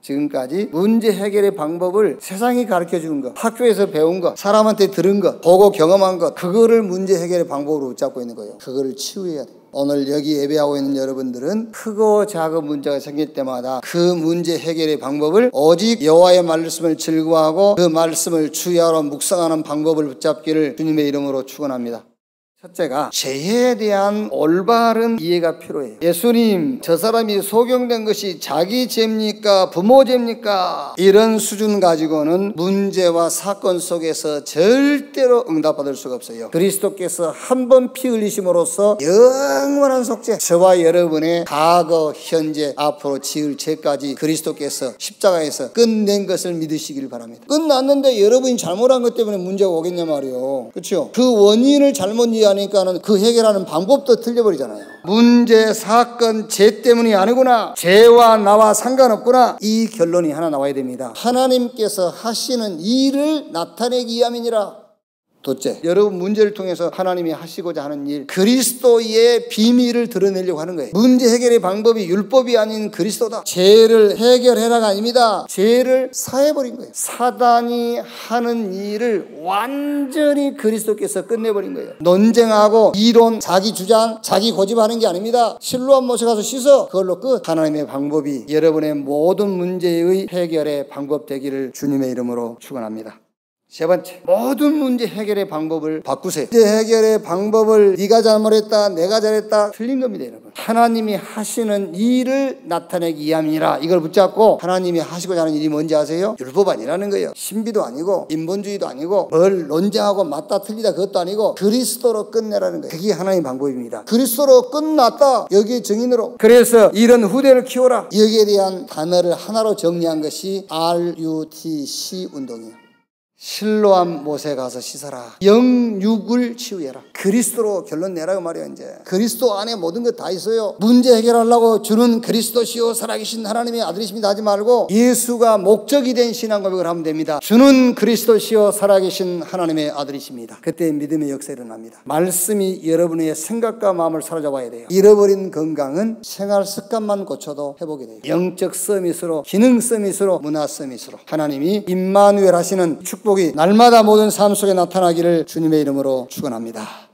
지금까지 문제 해결의 방법을 세상이 가르쳐 주는 것, 학교에서 배운 것, 사람한테 들은 것, 보고 경험한 것, 그거를 문제 해결의 방법으로 붙잡고 있는 거예요. 그거를 치유해야 돼요. 오늘 여기 예배하고 있는 여러분들은 크고 작은 문제가 생길 때마다 그 문제 해결의 방법을 오직 여호와의 말씀을 즐거워하고 그 말씀을 주야로 묵상하는 방법을 붙잡기를 주님의 이름으로 축원합니다. 첫째가 죄에 대한 올바른 이해가 필요해요. 예수님, 저 사람이 소경된 것이 자기 죄입니까? 부모 죄입니까? 이런 수준 가지고는 문제와 사건 속에서 절대로 응답받을 수가 없어요. 그리스도께서 한 번 피 흘리심으로써 영원한 속죄, 저와 여러분의 과거, 현재, 앞으로 지을 죄까지 그리스도께서 십자가에서 끝낸 것을 믿으시길 바랍니다. 끝났는데 여러분이 잘못한 것 때문에 문제가 오겠냐 말이에요. 그렇죠? 그 원인을 잘못 이해하니까는 그 해결하는 방법도 틀려버리잖아요. 문제, 사건, 죄 때문이 아니구나, 죄와 나와 상관없구나, 이 결론이 하나 나와야 됩니다. 하나님께서 하시는 일을 나타내기 위함이니라. 둘째, 여러분 문제를 통해서 하나님이 하시고자 하는 일, 그리스도의 비밀을 드러내려고 하는 거예요. 문제 해결의 방법이 율법이 아닌 그리스도다. 죄를 해결해라가 아닙니다. 죄를 사해버린 거예요. 사단이 하는 일을 완전히 그리스도께서 끝내버린 거예요. 논쟁하고 이론, 자기 주장, 자기 고집하는 게 아닙니다. 실로암 못에 가서 씻어, 그걸로 끝. 하나님의 방법이 여러분의 모든 문제의 해결의 방법 되기를 주님의 이름으로 축원합니다. 세 번째, 모든 문제 해결의 방법을 바꾸세요. 문제 해결의 방법을 네가 잘못했다, 내가 잘했다, 틀린 겁니다, 여러분. 하나님이 하시는 일을 나타내기 위함이라, 이걸 붙잡고 하나님이 하시고자 하는 일이 뭔지 아세요? 율법 아니라는 거예요. 신비도 아니고 인본주의도 아니고 뭘 논쟁하고 맞다 틀리다 그것도 아니고 그리스도로 끝내라는 거예요. 그게 하나님의 방법입니다. 그리스도로 끝났다, 여기에 증인으로. 그래서 이런 후대를 키워라. 여기에 대한 단어를 하나로 정리한 것이 RUTC 운동이에요. 실로암 못에 가서 씻어라. 영육을 치유해라. 그리스도로 결론 내라고 말이야. 이제 그리스도 안에 모든 것 다 있어요. 문제 해결하려고 주는 그리스도시요 살아계신 하나님의 아들이십니다 하지 말고 예수가 목적이 된 신앙 고백을 하면 됩니다. 주는 그리스도시요 살아계신 하나님의 아들이십니다. 그때 믿음의 역사가 일어납니다. 말씀이 여러분의 생각과 마음을 사로잡아야 돼요. 잃어버린 건강은 생활 습관만 고쳐도 회복이 돼요. 영적 서밋으로, 기능 서밋으로, 문화 서밋으로 하나님이 임마누엘 하시는 축복이 날마다 모든 삶 속에 나타나기를 주님의 이름으로 축원합니다.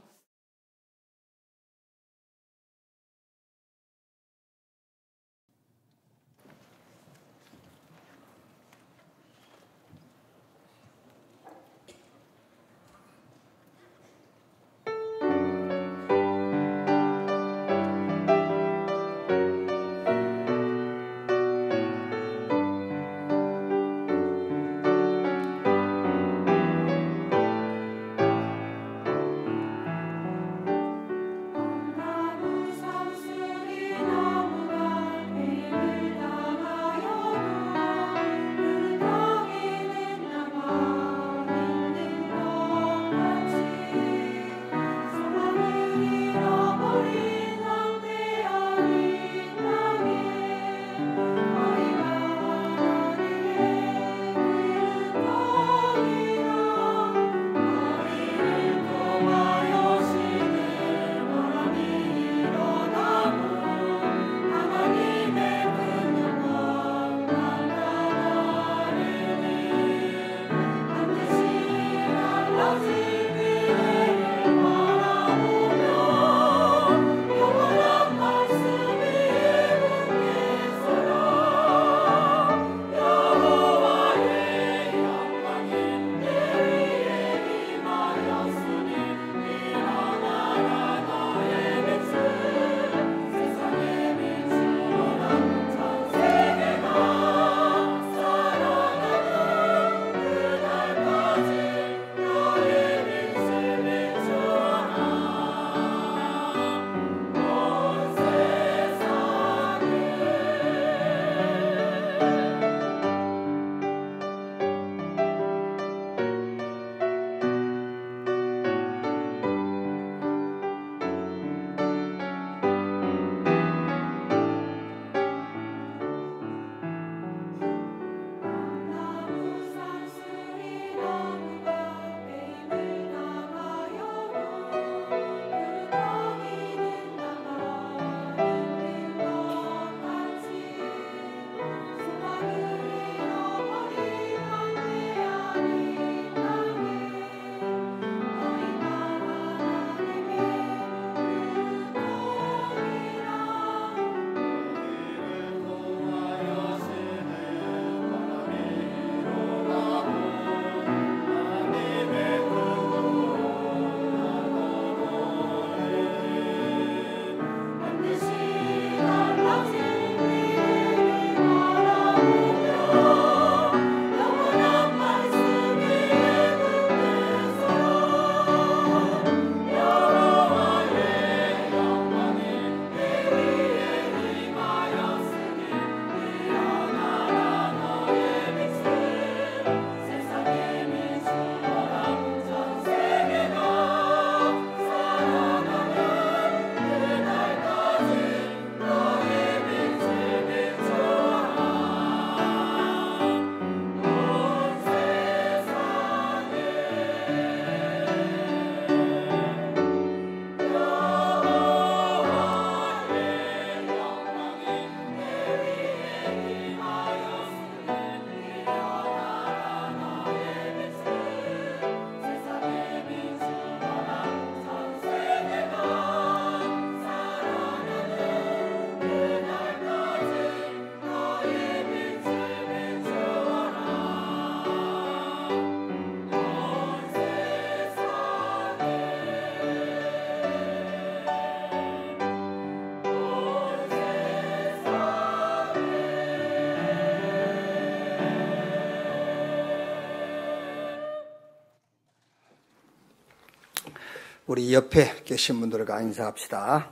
우리 옆에 계신 분들과 인사합시다.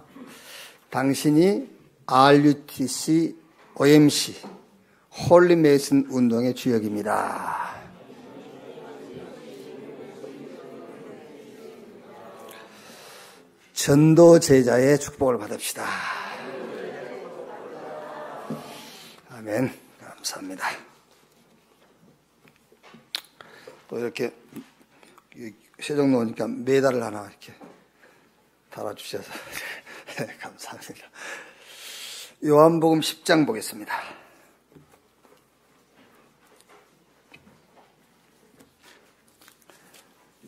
당신이 RUTC, OMC, 홀리메이슨 운동의 주역입니다. 전도 제자의 축복을 받읍시다. 아멘. 감사합니다. 또 이렇게 세종로 오니까 메달을 하나 이렇게 달아주셔서 감사합니다. 요한복음 10장 보겠습니다.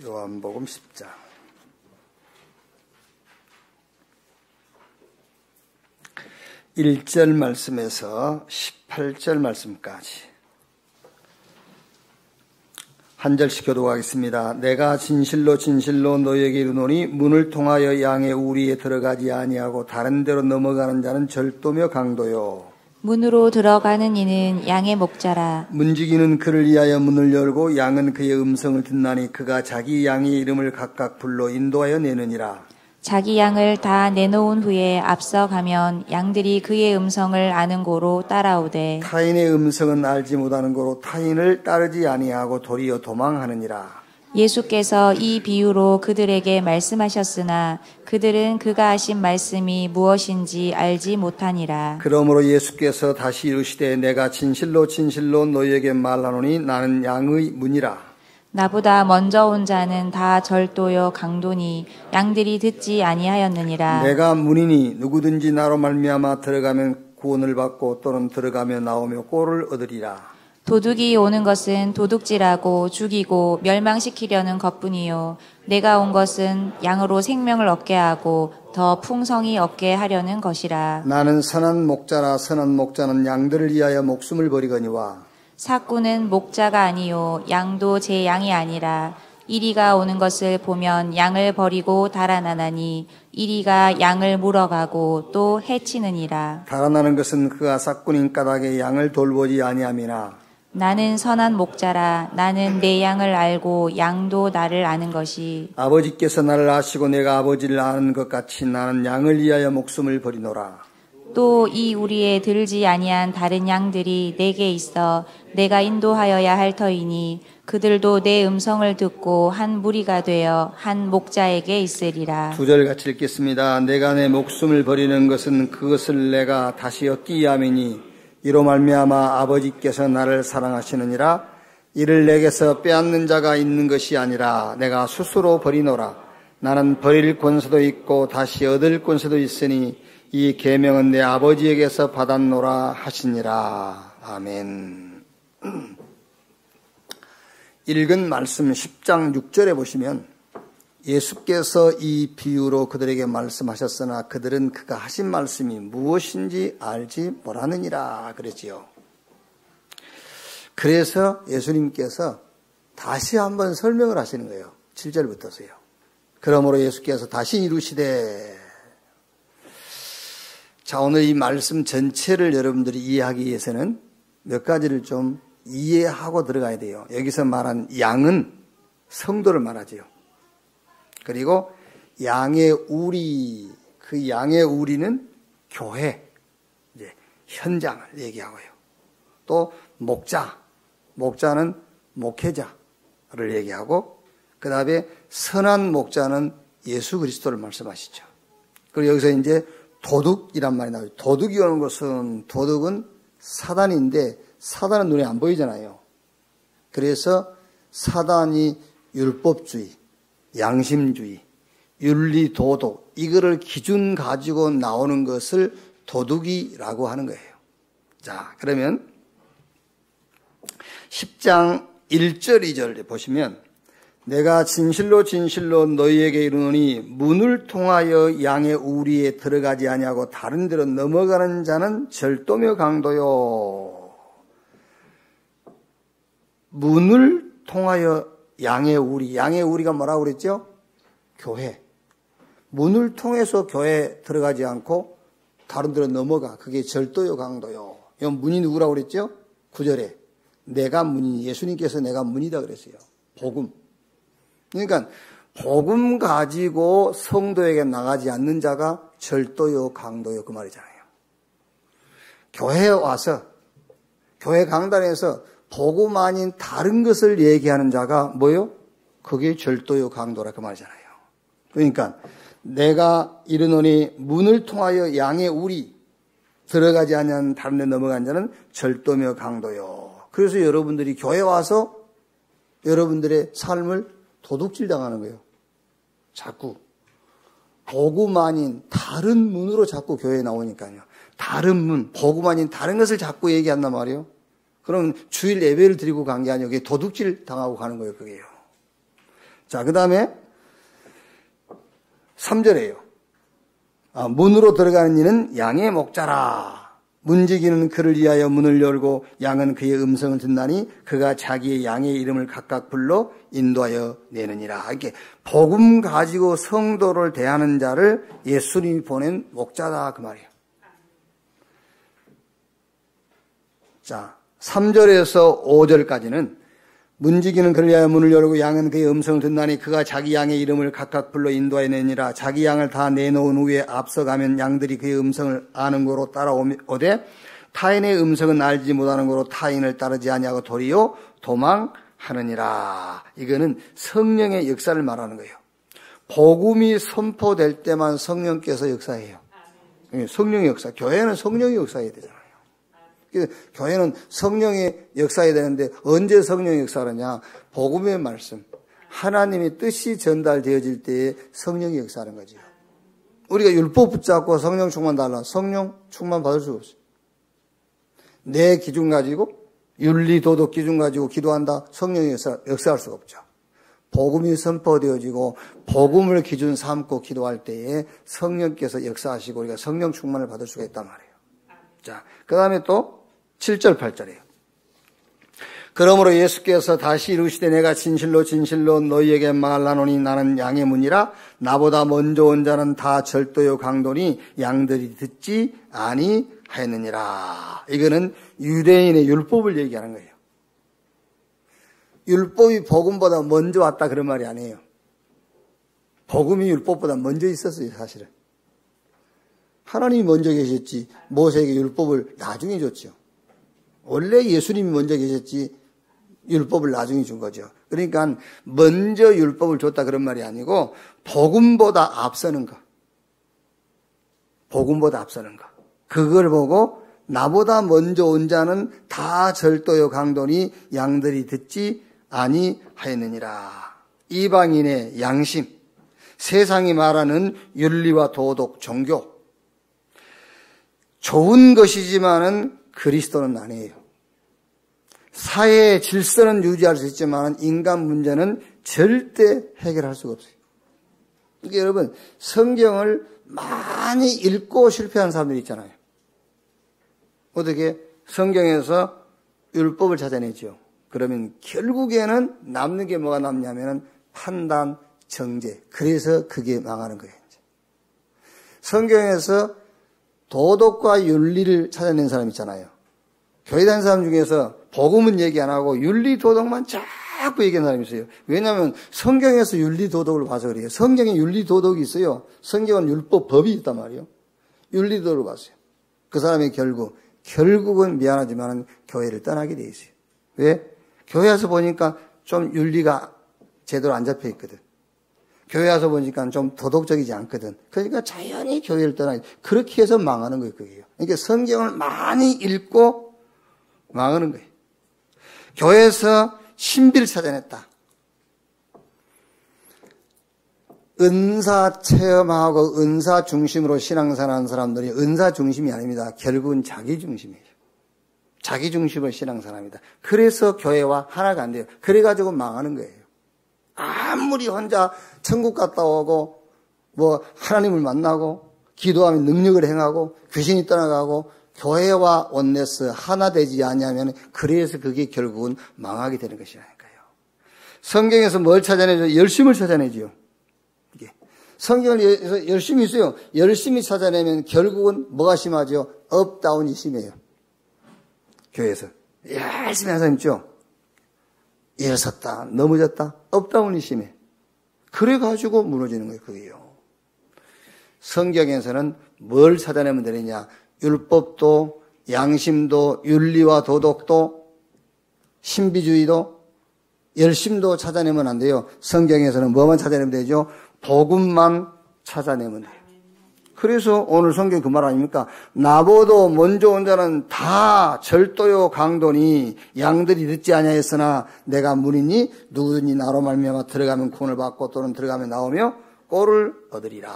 요한복음 10장 1절 말씀에서 18절 말씀까지 한 절씩 교독하겠습니다. 내가 진실로 진실로 너희에게 이르노니 문을 통하여 양의 우리에 들어가지 아니하고 다른 데로 넘어가는 자는 절도며 강도요. 문으로 들어가는 이는 양의 목자라. 문지기는 그를 위하여 문을 열고 양은 그의 음성을 듣나니 그가 자기 양의 이름을 각각 불러 인도하여 내느니라. 자기 양을 다 내놓은 후에 앞서가면 양들이 그의 음성을 아는 고로 따라오되 타인의 음성은 알지 못하는 고로 타인을 따르지 아니하고 도리어 도망하느니라. 예수께서 이 비유로 그들에게 말씀하셨으나 그들은 그가 하신 말씀이 무엇인지 알지 못하니라. 그러므로 예수께서 다시 이르시되 내가 진실로 진실로 너희에게 말하노니 나는 양의 문이라. 나보다 먼저 온 자는 다 절도요 강도니 양들이 듣지 아니하였느니라. 내가 문이니 누구든지 나로 말미암아 들어가면 구원을 받고 또는 들어가며 나오며 꼴을 얻으리라. 도둑이 오는 것은 도둑질하고 죽이고 멸망시키려는 것뿐이요 내가 온 것은 양으로 생명을 얻게 하고 더 풍성히 얻게 하려는 것이라. 나는 선한 목자라. 선한 목자는 양들을 위하여 목숨을 버리거니와. 삭구는 목자가 아니요 양도 제 양이 아니라 이리가 오는 것을 보면 양을 버리고 달아나나니 이리가 양을 물어가고 또 해치느니라. 달아나는 것은 그가 삭군인 까닭에 양을 돌보지 아니함이나. 나는 선한 목자라. 나는 내 양을 알고 양도 나를 아는 것이. 아버지께서 나를 아시고 내가 아버지를 아는 것 같이 나는 양을 위하여 목숨을 버리노라. 또 이 우리에 들지 아니한 다른 양들이 내게 있어 내가 인도하여야 할 터이니 그들도 내 음성을 듣고 한 무리가 되어 한 목자에게 있으리라. 2절 같이 읽겠습니다. 내가 내 목숨을 버리는 것은 그것을 내가 다시 얻기 위함이니 이로 말미암아 아버지께서 나를 사랑하시느니라. 이를 내게서 빼앗는 자가 있는 것이 아니라 내가 스스로 버리노라. 나는 버릴 권세도 있고 다시 얻을 권세도 있으니 이 계명은 내 아버지에게서 받았노라 하시니라. 아멘. 읽은 말씀 10장 6절에 보시면 예수께서 이 비유로 그들에게 말씀하셨으나 그들은 그가 하신 말씀이 무엇인지 알지 못하느니라 그랬지요. 그래서 예수님께서 다시 한번 설명을 하시는 거예요. 7절부터서요. 그러므로 예수께서 다시 이루시되. 자, 오늘 이 말씀 전체를 여러분들이 이해하기 위해서는 몇 가지를 좀 이해하고 들어가야 돼요. 여기서 말한 양은 성도를 말하지요. 그리고 양의 우리, 그 양의 우리는 교회, 이제 현장을 얘기하고요. 또 목자는 목회자를 얘기하고, 그 다음에 선한 목자는 예수 그리스도를 말씀하시죠. 그리고 여기서 이제 도둑이란 말이 나와요. 도둑이 오는 것은, 도둑은 사단인데 사단은 눈에 안 보이잖아요. 그래서 사단이 율법주의, 양심주의, 윤리, 도덕 이거를 기준 가지고 나오는 것을 도둑이라고 하는 거예요. 자, 그러면 10장 1절 2절 보시면 내가 진실로 진실로 너희에게 이르노니 문을 통하여 양의 우리에 들어가지 아니하고 다른 데로 넘어가는 자는 절도며 강도요. 문을 통하여 양의 우리가 뭐라고 그랬죠? 교회. 문을 통해서 교회에 들어가지 않고 다른 데로 넘어가. 그게 절도요 강도요. 이 문이 누구라고 그랬죠? 9절에 내가 문이니, 예수님께서 내가 문이다 그랬어요. 복음. 그러니까 복음 가지고 성도에게 나가지 않는 자가 절도요, 강도요, 그 말이잖아요. 교회에 와서, 교회 강단에서 복음 아닌 다른 것을 얘기하는 자가 뭐요? 그게 절도요, 강도라 그 말이잖아요. 그러니까 내가 이르노니 문을 통하여 양의 우리 들어가지 않는 다른 데 넘어간 자는 절도며 강도요. 그래서 여러분들이 교회 와서 여러분들의 삶을 도둑질 당하는 거예요. 자꾸 복음 아닌 다른 문으로 자꾸 교회에 나오니까요. 다른 문, 복음 아닌 다른 것을 자꾸 얘기한단 말이에요. 그럼 주일 예배를 드리고 간 게 아니고 그게 도둑질 당하고 가는 거예요. 그게요. 자, 그 다음에 3절에요. 문으로 들어가는 이는 양의 목자라. 문지기는 그를 위하여 문을 열고 양은 그의 음성을 듣나니 그가 자기의 양의 이름을 각각 불러 인도하여 내느니라. 이렇게 복음 가지고 성도를 대하는 자를 예수님이 보낸 목자다 그 말이에요. 자, 3절에서 5절까지는 문지기는 그를 위하여 문을 열고 양은 그의 음성을 듣나니 그가 자기 양의 이름을 각각 불러 인도하여 내니라. 자기 양을 다 내놓은 후에 앞서가면 양들이 그의 음성을 아는 거로 따라오되 타인의 음성은 알지 못하는 거로 타인을 따르지 아니하고 도리어 도망하느니라. 이거는 성령의 역사를 말하는 거예요. 복음이 선포될 때만 성령께서 역사해요. 성령의 역사. 교회는 성령의 역사해야 되잖아요. 교회는 성령의 역사해야 되는데 언제 성령의 역사하느냐? 복음의 말씀, 하나님의 뜻이 전달되어질 때에 성령의 역사하는 거죠. 우리가 율법 붙잡고 성령 충만 달라. 성령 충만 받을 수가 없어요. 내 기준 가지고 윤리 도덕 기준 가지고 기도한다. 성령의 역사할 수가 없죠. 복음이 선포되어지고 복음을 기준 삼고 기도할 때에 성령께서 역사하시고 우리가 성령 충만을 받을 수가 있단 말이에요. 자, 그 다음에 또 7절 8절이에요. 그러므로 예수께서 다시 이르시되 내가 진실로 진실로 너희에게 말하노니 나는 양의 문이라. 나보다 먼저 온 자는 다 절도요 강도니 양들이 듣지 아니하였느니라. 이거는 유대인의 율법을 얘기하는 거예요. 율법이 복음보다 먼저 왔다 그런 말이 아니에요. 복음이 율법보다 먼저 있었어요. 사실은 하나님이 먼저 계셨지 모세에게 율법을 나중에 줬죠. 원래 예수님이 먼저 계셨지 율법을 나중에 준 거죠. 그러니까 먼저 율법을 줬다 그런 말이 아니고 복음보다 앞서는 거. 복음보다 앞서는 거. 그걸 보고 나보다 먼저 온 자는 다 절도요 강도니 양들이 듣지 아니하였느니라. 이방인의 양심, 세상이 말하는 윤리와 도덕, 종교. 좋은 것이지만은 그리스도는 아니에요. 사회의 질서는 유지할 수 있지만 인간 문제는 절대 해결할 수가 없어요. 그러니까 여러분 성경을 많이 읽고 실패한 사람들이 있잖아요. 어떻게 성경에서 율법을 찾아내죠. 그러면 결국에는 남는 게 뭐가 남냐면 판단, 정죄. 그래서 그게 망하는 거예요. 성경에서 도덕과 윤리를 찾아낸 사람 있잖아요. 교회 다니는 사람 중에서 복음은 얘기 안 하고 윤리 도덕만 자꾸 얘기하는 사람이 있어요. 왜냐하면 성경에서 윤리 도덕을 봐서 그래요. 성경에 윤리 도덕이 있어요. 성경은 율법 법이 있단 말이에요. 윤리 도덕을 봤어요. 그 사람이 결국은 미안하지만 교회를 떠나게 돼 있어요. 왜? 교회 와서 보니까 좀 윤리가 제대로 안 잡혀 있거든. 교회 와서 보니까 좀 도덕적이지 않거든. 그러니까 자연히 교회를 떠나게. 그렇게 해서 망하는 거예요. 그게요. 그러니까 성경을 많이 읽고 망하는 거예요. 교회에서 신비를 찾아냈다. 은사 체험하고 은사 중심으로 신앙생활하는 사람들이 은사 중심이 아닙니다. 결국은 자기 중심이에요. 자기 중심으로 신앙생활합니다. 그래서 교회와 하나가 안 돼요. 그래가지고 망하는 거예요. 아무리 혼자 천국 갔다 오고 뭐 하나님을 만나고 기도하면 능력을 행하고 귀신이 떠나가고 교회와 원네스 하나 되지 않냐면 그래서 그게 결국은 망하게 되는 것이라니까요. 성경에서 뭘 찾아내죠? 열심을 찾아내죠. 이게 성경을 열심히 있어요. 열심히 찾아내면 결국은 뭐가 심하죠? 업다운이 심해요. 교회에서 열심히 하는 사람 있죠. 일어섰다 넘어졌다 업다운이 심해. 그래가지고 무너지는 거예요. 그게요. 성경에서는 뭘 찾아내면 되느냐? 율법도, 양심도, 윤리와 도덕도, 신비주의도, 열심도 찾아내면 안 돼요. 성경에서는 뭐만 찾아내면 되죠? 복음만 찾아내면 돼요. 그래서 오늘 성경 그 말 아닙니까? 나보다 먼저 온 자는 다 절도요 강도니 양들이 듣지 아니하였으나 내가 문이니 누구든지 나로 말미암아 들어가면 구원을 받고 또는 들어가면 나오며 꼴을 얻으리라.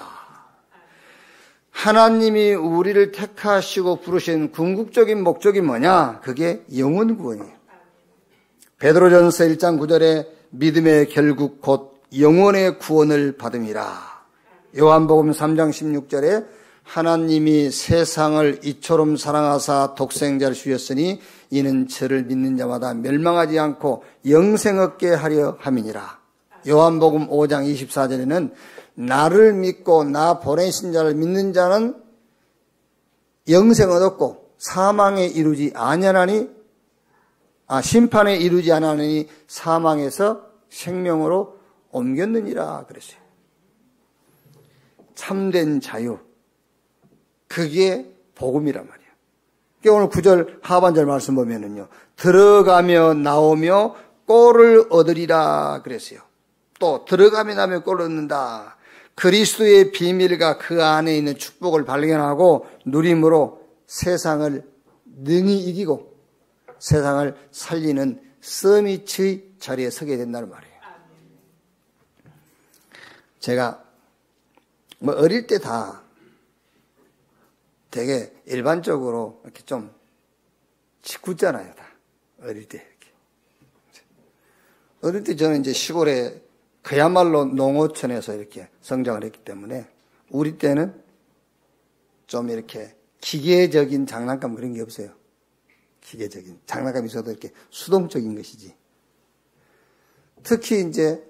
하나님이 우리를 택하시고 부르신 궁극적인 목적이 뭐냐? 그게 영혼 구원이에요. 베드로전서 1장 9절에 믿음의 결국 곧 영혼의 구원을 받음이라. 요한복음 3장 16절에 하나님이 세상을 이처럼 사랑하사 독생자를 주셨으니 이는 저를 믿는 자마다 멸망하지 않고 영생 얻게 하려 함이니라. 요한복음 5장 24절에는 나를 믿고 나 보내신 자를 믿는 자는 영생 얻었고 사망에 이르지 아니하나니 심판에 이르지 아니하니 사망에서 생명으로 옮겼느니라 그랬어요. 참된 자유, 그게 복음이란 말이에요. 오늘 9절 하반절 말씀 보면은요, 들어가며 나오며 꼴을 얻으리라 그랬어요. 또 들어가며 나오며 꼴을 얻는다. 그리스도의 비밀과 그 안에 있는 축복을 발견하고 누림으로 세상을 능히 이기고 세상을 살리는 서밋의 자리에 서게 된다는 말이에요. 제가 어릴 때 다 되게 일반적으로 이렇게 좀 짓궂잖아요, 다. 어릴 때 이렇게. 어릴 때 저는 이제 시골에 그야말로 농어촌에서 이렇게 성장을 했기 때문에 우리 때는 좀 이렇게 기계적인 장난감 그런 게 없어요. 기계적인 장난감이 있어도 이렇게 수동적인 것이지. 특히 이제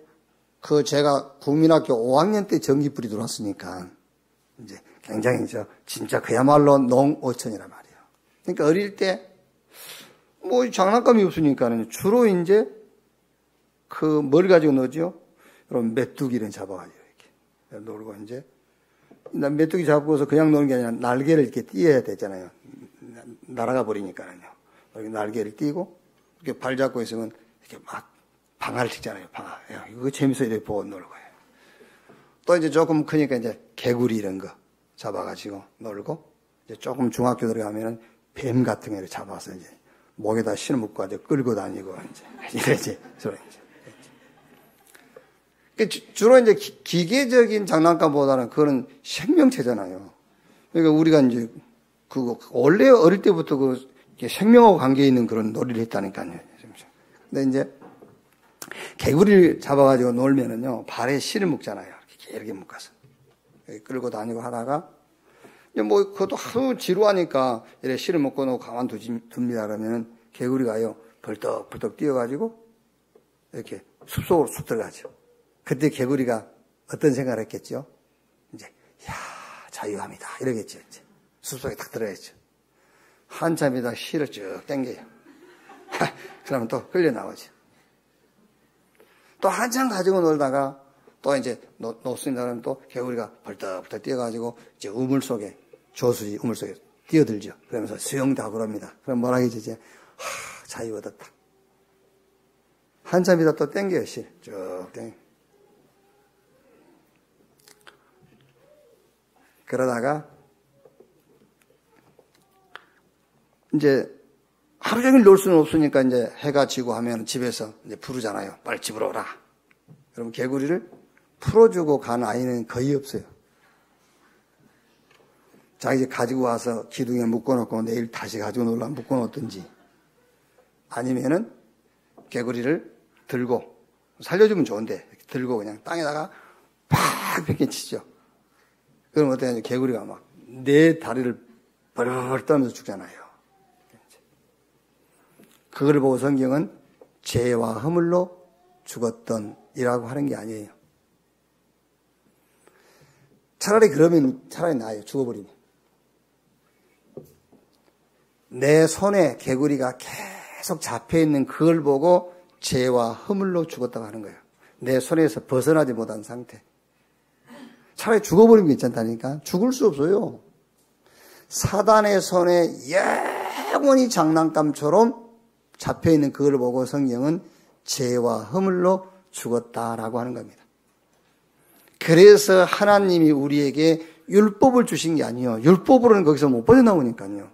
제가 국민학교 5학년 때 전기불이 들어왔으니까 이제 굉장히 진짜 그야말로 농어촌이란 말이에요. 그러니까 어릴 때 뭐 장난감이 없으니까는 주로 이제 뭘 가지고 놀죠? 그럼 메뚜기를 잡아가지고 이렇게 놀고 이제 메뚜기 잡고서 그냥 노는 게 아니라 날개를 이렇게 띄어야 되잖아요. 날아가 버리니까는요. 이렇게 날개를 띄고 이렇게 발 잡고 있으면 이렇게 막 방아를 치잖아요. 방아. 이거 재밌어요. 이렇게 보고 놀고. 또 이제 조금 크니까 이제 개구리 이런 거 잡아가지고 놀고, 이제 조금 중학교 들어가면은 뱀 같은 거를 잡아서 이제 목에다 신을 묶고 아주 끌고 다니고 이제 이러지. 주로 이제 기계적인 장난감보다는 그거는 생명체잖아요. 그러니까 우리가 이제 원래 어릴 때부터 생명하고 관계 있는 그런 놀이를 했다니까요. 근데 이제 개구리를 잡아가지고 놀면은요, 발에 실을 묶잖아요. 이렇게 묶어서. 끌고 다니고 하다가, 뭐, 그것도 하도 지루하니까, 이렇게 실을 묶고 놓고 가만둡니다. 그러면은, 개구리가요, 벌떡벌떡 뛰어가지고, 이렇게 숲속으로 쑥 들어가죠. 그때 개구리가 어떤 생각을 했겠죠? 이제, 자유합니다. 이러겠죠, 이제. 숲속에 딱 들어가겠죠. 한참 있다가 실을 쭉 당겨요. 그러면 또 끌려 나오죠. 또 한참 가지고 놀다가 또 이제 놓습니다. 그러면 또 개구리가 벌떡벌떡 뛰어가지고 이제 우물 속에, 조수지 우물 속에 뛰어들죠. 그러면서 수영도 그럽니다. 그럼 뭐라 하겠지, 이제. 자유 얻었다. 한참 있다 또 당겨요, 실. 쭉 당겨. 그러다가 이제 하루 종일 놀 수는 없으니까 이제 해가 지고 하면 집에서 이제 부르잖아요. 빨리 집으로 오라. 그럼 개구리를 풀어주고 간 아이는 거의 없어요. 자기 가지고 와서 기둥에 묶어놓고 내일 다시 가지고 놀라 묶어놓든지, 아니면은 개구리를 들고, 살려주면 좋은데 들고 그냥 땅에다가 팍 뺏겨치죠. 그럼 어때요? 개구리가 막 내 다리를 벌벌 떨면서 죽잖아요. 그걸 보고 성경은 죄와 허물로 죽었던 이라고 하는 게 아니에요. 차라리 나아요. 죽어버리면. 내 손에 개구리가 계속 잡혀있는 그걸 보고 죄와 허물로 죽었다고 하는 거예요. 내 손에서 벗어나지 못한 상태. 차라리 죽어버리면 괜찮다니까. 죽을 수 없어요. 사단의 손에 영원히 장난감처럼 잡혀있는 그걸 보고 성경은 죄와 허물로 죽었다라고 하는 겁니다. 그래서 하나님이 우리에게 율법을 주신 게 아니에요. 율법으로는 거기서 못 빠져나오니까요.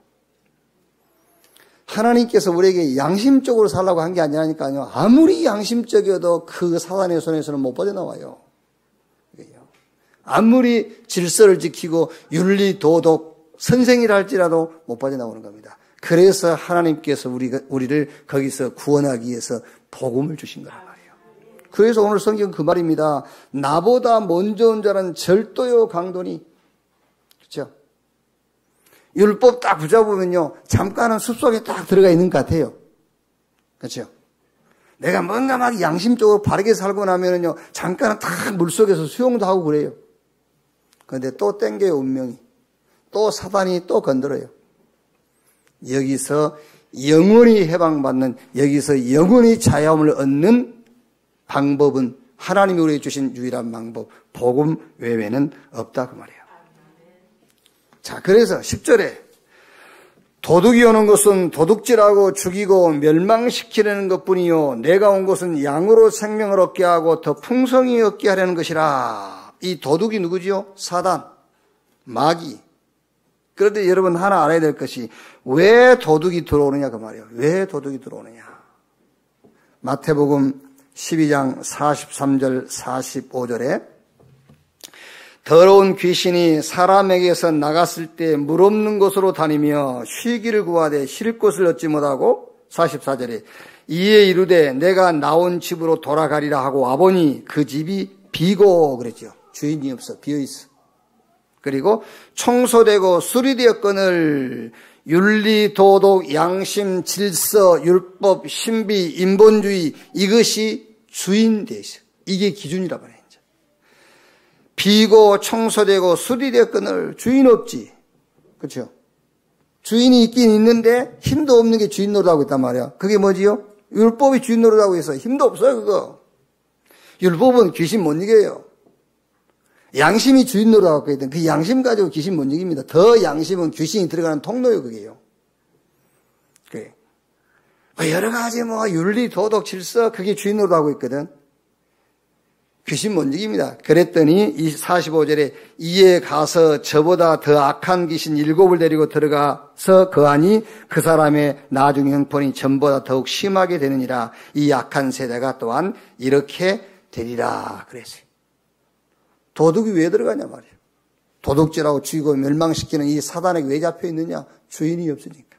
하나님께서 우리에게 양심적으로 살라고 한 게 아니라니까요. 아무리 양심적이어도 그 사단의 손에서는 못 빠져나와요. 아무리 질서를 지키고 윤리, 도덕, 선생이라 할지라도 못 빠져나오는 겁니다. 그래서 하나님께서 우리를 거기서 구원하기 위해서 복음을 주신 거란 말이에요. 그래서 오늘 성경 그 말입니다. 나보다 먼저 온 자는 절도요 강도니. 그렇죠? 율법 딱 붙잡으면요, 잠깐은 숲속에 딱 들어가 있는 것 같아요. 그렇죠? 내가 뭔가 막 양심적으로 바르게 살고 나면은요, 잠깐은 딱 물속에서 수영도 하고 그래요. 그런데 또 땡겨요, 운명이. 또 사단이 또 건드려요. 여기서 영원히 해방받는, 여기서 영원히 자유함을 얻는 방법은 하나님이 우리에게 주신 유일한 방법, 복음 외에는 없다 그 말이에요. 자, 그래서 10절에 도둑이 오는 것은 도둑질하고 죽이고 멸망시키려는 것뿐이요 내가 온 것은 양으로 생명을 얻게 하고 더 풍성히 얻게 하려는 것이라. 이 도둑이 누구지요? 사단, 마귀. 그런데 여러분 하나 알아야 될 것이 왜 도둑이 들어오느냐 그 말이에요. 왜 도둑이 들어오느냐. 마태복음 12장 43절 45절에 더러운 귀신이 사람에게서 나갔을 때 물 없는 곳으로 다니며 쉬기를 구하되 쉴 곳을 얻지 못하고 44절에 이에 이르되 내가 나온 집으로 돌아가리라 하고 와보니 그 집이 비고 그랬죠. 주인이 없어. 비어있어. 그리고 청소되고 수리되었거늘 윤리, 도덕, 양심, 질서, 율법, 신비, 인본주의 이것이 주인 되어 있어요. 이게 기준이라 말이에요. 비고 청소되고 수리되었거늘 주인 없지. 그렇죠? 주인이 있긴 있는데 힘도 없는 게 주인 노릇하고 있단 말이야. 그게 뭐지요? 율법이 주인 노릇하고 있어. 힘도 없어요 그거. 율법은 귀신 못 이겨요. 양심이 주인 노릇하고 있거든. 그 양심 가지고 귀신 못 이깁니다. 더 양심은 귀신이 들어가는 통로요 그게요. 그래. 여러 가지 윤리, 도덕, 질서 그게 주인 노릇하고 있거든. 귀신 못 이깁니다. 그랬더니 이 45절에 이에 가서 저보다 더 악한 귀신 7을 데리고 들어가서 거하니 그 사람의 나중 형편이 전보다 더욱 심하게 되느니라. 이 악한 세대가 또한 이렇게 되리라 그랬어요. 도둑이 왜 들어가냐 말이에요. 도둑질하고 죽이고 멸망시키는 이 사단에게 왜 잡혀 있느냐. 주인이 없으니까.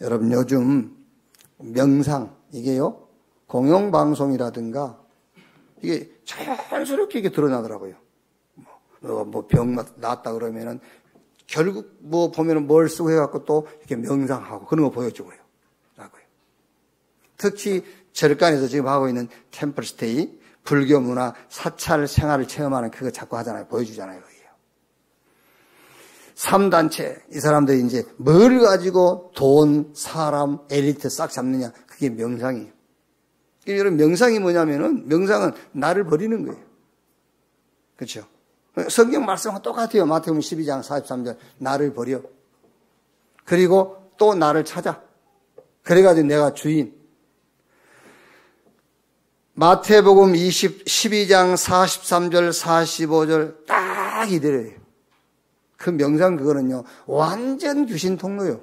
여러분 요즘 명상 이게요 공영방송이라든가 이게 자연스럽게 이게 드러나더라고요. 병 났다 그러면은 결국 보면은 뭘 쓰고 해갖고 또 이렇게 명상하고 그런 거 보여주고요. 라고요. 특히 절간에서 지금 하고 있는 템플스테이, 불교 문화, 사찰 생활을 체험하는 그거 자꾸 하잖아요. 보여주잖아요. 거기요. 3단체, 이 사람들이 이제 뭘 가지고 돈, 사람, 엘리트 싹 잡느냐. 그게 명상이에요. 여러분 명상이 뭐냐면은 명상은 나를 버리는 거예요. 그렇죠? 성경 말씀은 똑같아요. 마태복음 12장 43절 나를 버려. 그리고 또 나를 찾아. 그래가지고 내가 주인. 마태복음 12장 43절 45절 딱 이대로예요. 그 명상 그거는요 완전 귀신 통로요.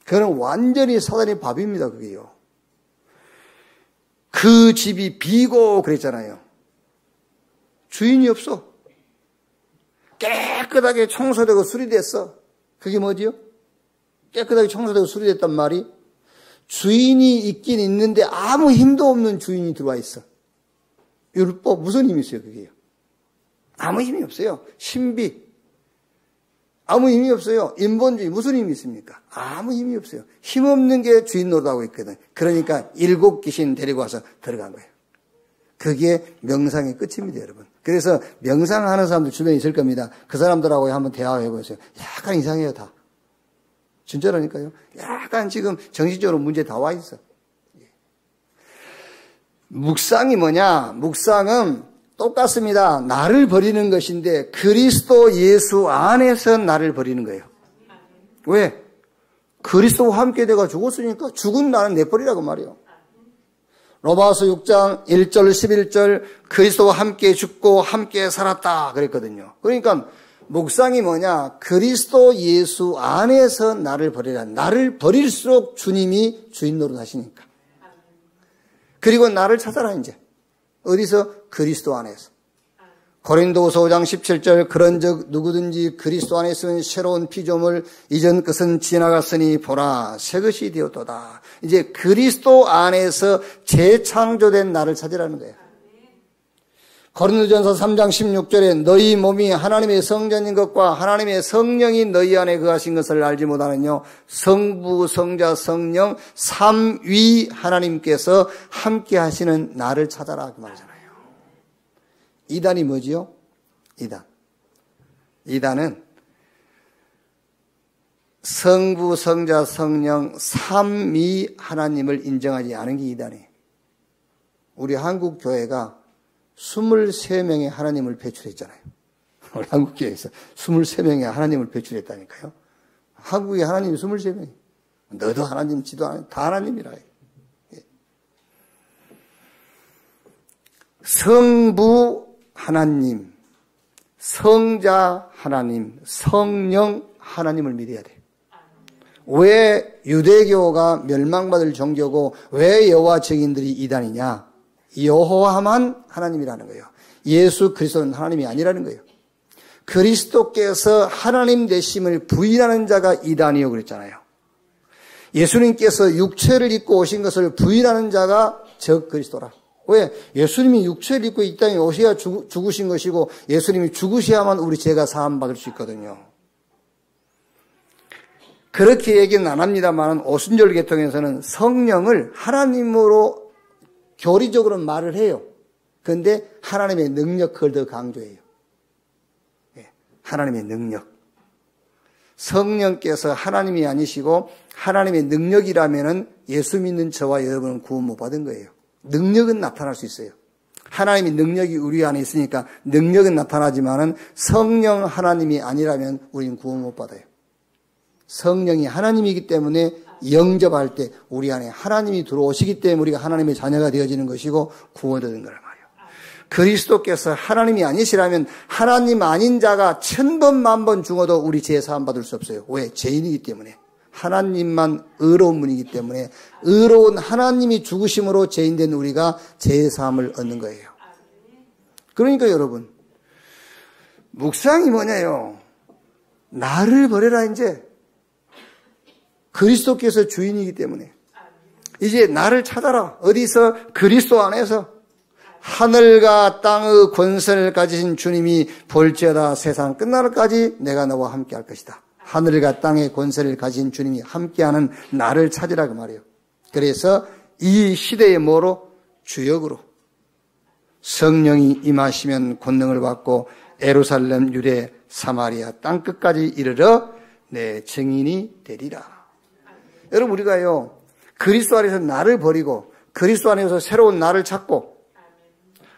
그거는 완전히 사단의 밥입니다. 그게요. 그 집이 비고 그랬잖아요. 주인이 없어. 깨끗하게 청소되고 수리됐어. 그게 뭐지요? 깨끗하게 청소되고 수리됐단 말이 주인이 있긴 있는데 아무 힘도 없는 주인이 들어와 있어. 율법 무슨 힘이 있어요 그게요? 아무 힘이 없어요. 신비 아무 힘이 없어요. 인본주의 무슨 힘이 있습니까? 아무 힘이 없어요. 힘없는 게 주인 노릇하고 있거든. 그러니까 7 귀신 데리고 와서 들어간 거예요. 그게 명상의 끝입니다, 여러분. 그래서 명상하는 사람들 주변에 있을 겁니다. 그 사람들하고 한번 대화해 보세요. 약간 이상해요, 다. 진짜라니까요. 약간 지금 정신적으로 문제 다 와 있어. 묵상이 뭐냐? 묵상은 똑같습니다. 나를 버리는 것인데 그리스도 예수 안에서 나를 버리는 거예요. 왜? 그리스도와 함께 내가 죽었으니까 죽은 나는 내버리라고 말이에요. 로마서 6장 1절 11절 그리스도와 함께 죽고 함께 살았다 그랬거든요. 그러니까 묵상이 뭐냐? 그리스도 예수 안에서 나를 버리라. 나를 버릴수록 주님이 주인 노릇하시니까. 그리고 나를 찾아라 이제. 어디서? 그리스도 안에서. 고린도후서 5장 17절 그런즉 누구든지 그리스도 안에 있으면 새로운 피조물 이전 것은 지나갔으니 보라 새 것이 되었도다. 이제 그리스도 안에서 재창조된 나를 찾으라는 거예요. 고린도전서 3장 16절에 너희 몸이 하나님의 성전인 것과 하나님의 성령이 너희 안에 거하신 것을 알지 못하느뇨. 성부, 성자, 성령 삼위 하나님께서 함께 하시는 나를 찾아라 그 말이잖아요. 이단이 뭐지요? 이단은 성부, 성자, 성령 삼위 하나님을 인정하지 않은 게 이단이에요. 우리 한국 교회가 23명의 하나님을 배출했잖아요. 우리 한국교회에서 23명의 하나님을 배출했다니까요. 한국의 하나님이 23명이에요. 너도 하나님, 지도 하나님, 다 하나님이라. 성부 하나님, 성자 하나님, 성령 하나님을 믿어야 돼. 왜 유대교가 멸망받을 종교고 왜 여호와 증인들이 이단이냐? 여호와만 하나님이라는 거예요. 예수 그리스도는 하나님이 아니라는 거예요. 그리스도께서 하나님 되심을 부인하는 자가 이단이요 그랬잖아요. 예수님께서 육체를 입고 오신 것을 부인하는 자가 적 그리스도라. 왜? 예수님이 육체를 입고 이 땅에 오셔야 죽으신 것이고 예수님이 죽으셔야만 우리 죄가 사함받을 수 있거든요. 그렇게 얘기는 안 합니다만 오순절 계통에서는 성령을 하나님으로 교리적으로 말을 해요. 그런데 하나님의 능력 그걸 더 강조해요. 하나님의 능력. 성령께서 하나님이 아니시고 하나님의 능력이라면은 예수 믿는 저와 여러분은 구원 못 받은 거예요. 능력은 나타날 수 있어요. 하나님의 능력이 우리 안에 있으니까 능력은 나타나지만은 성령 하나님이 아니라면 우리는 구원 못 받아요. 성령이 하나님이기 때문에 영접할 때 우리 안에 하나님이 들어오시기 때문에 우리가 하나님의 자녀가 되어지는 것이고 구원되는 거란 말이에요. 그리스도께서 하나님이 아니시라면 하나님 아닌 자가 1000번, 10,000번 죽어도 우리 죄 사함 받을 수 없어요. 왜? 죄인이기 때문에. 하나님만 의로운 분이기 때문에 의로운 하나님이 죽으심으로 죄인된 우리가 죄 사함을 얻는 거예요. 그러니까 여러분 묵상이 뭐냐요? 나를 버려라 이제. 그리스도께서 주인이기 때문에 이제 나를 찾아라. 어디서? 그리스도 안에서. 하늘과 땅의 권세를 가지신 주님이 볼지어다 세상 끝날까지 내가 너와 함께 할 것이다. 하늘과 땅의 권세를 가진 주님이 함께하는 나를 찾으라 그 말이에요. 그래서 이 시대의 뭐로? 주역으로 성령이 임하시면 권능을 받고 예루살렘, 유대, 사마리아 땅끝까지 이르러 내 증인이 되리라. 여러분 우리가요 그리스도 안에서 나를 버리고 그리스도 안에서 새로운 나를 찾고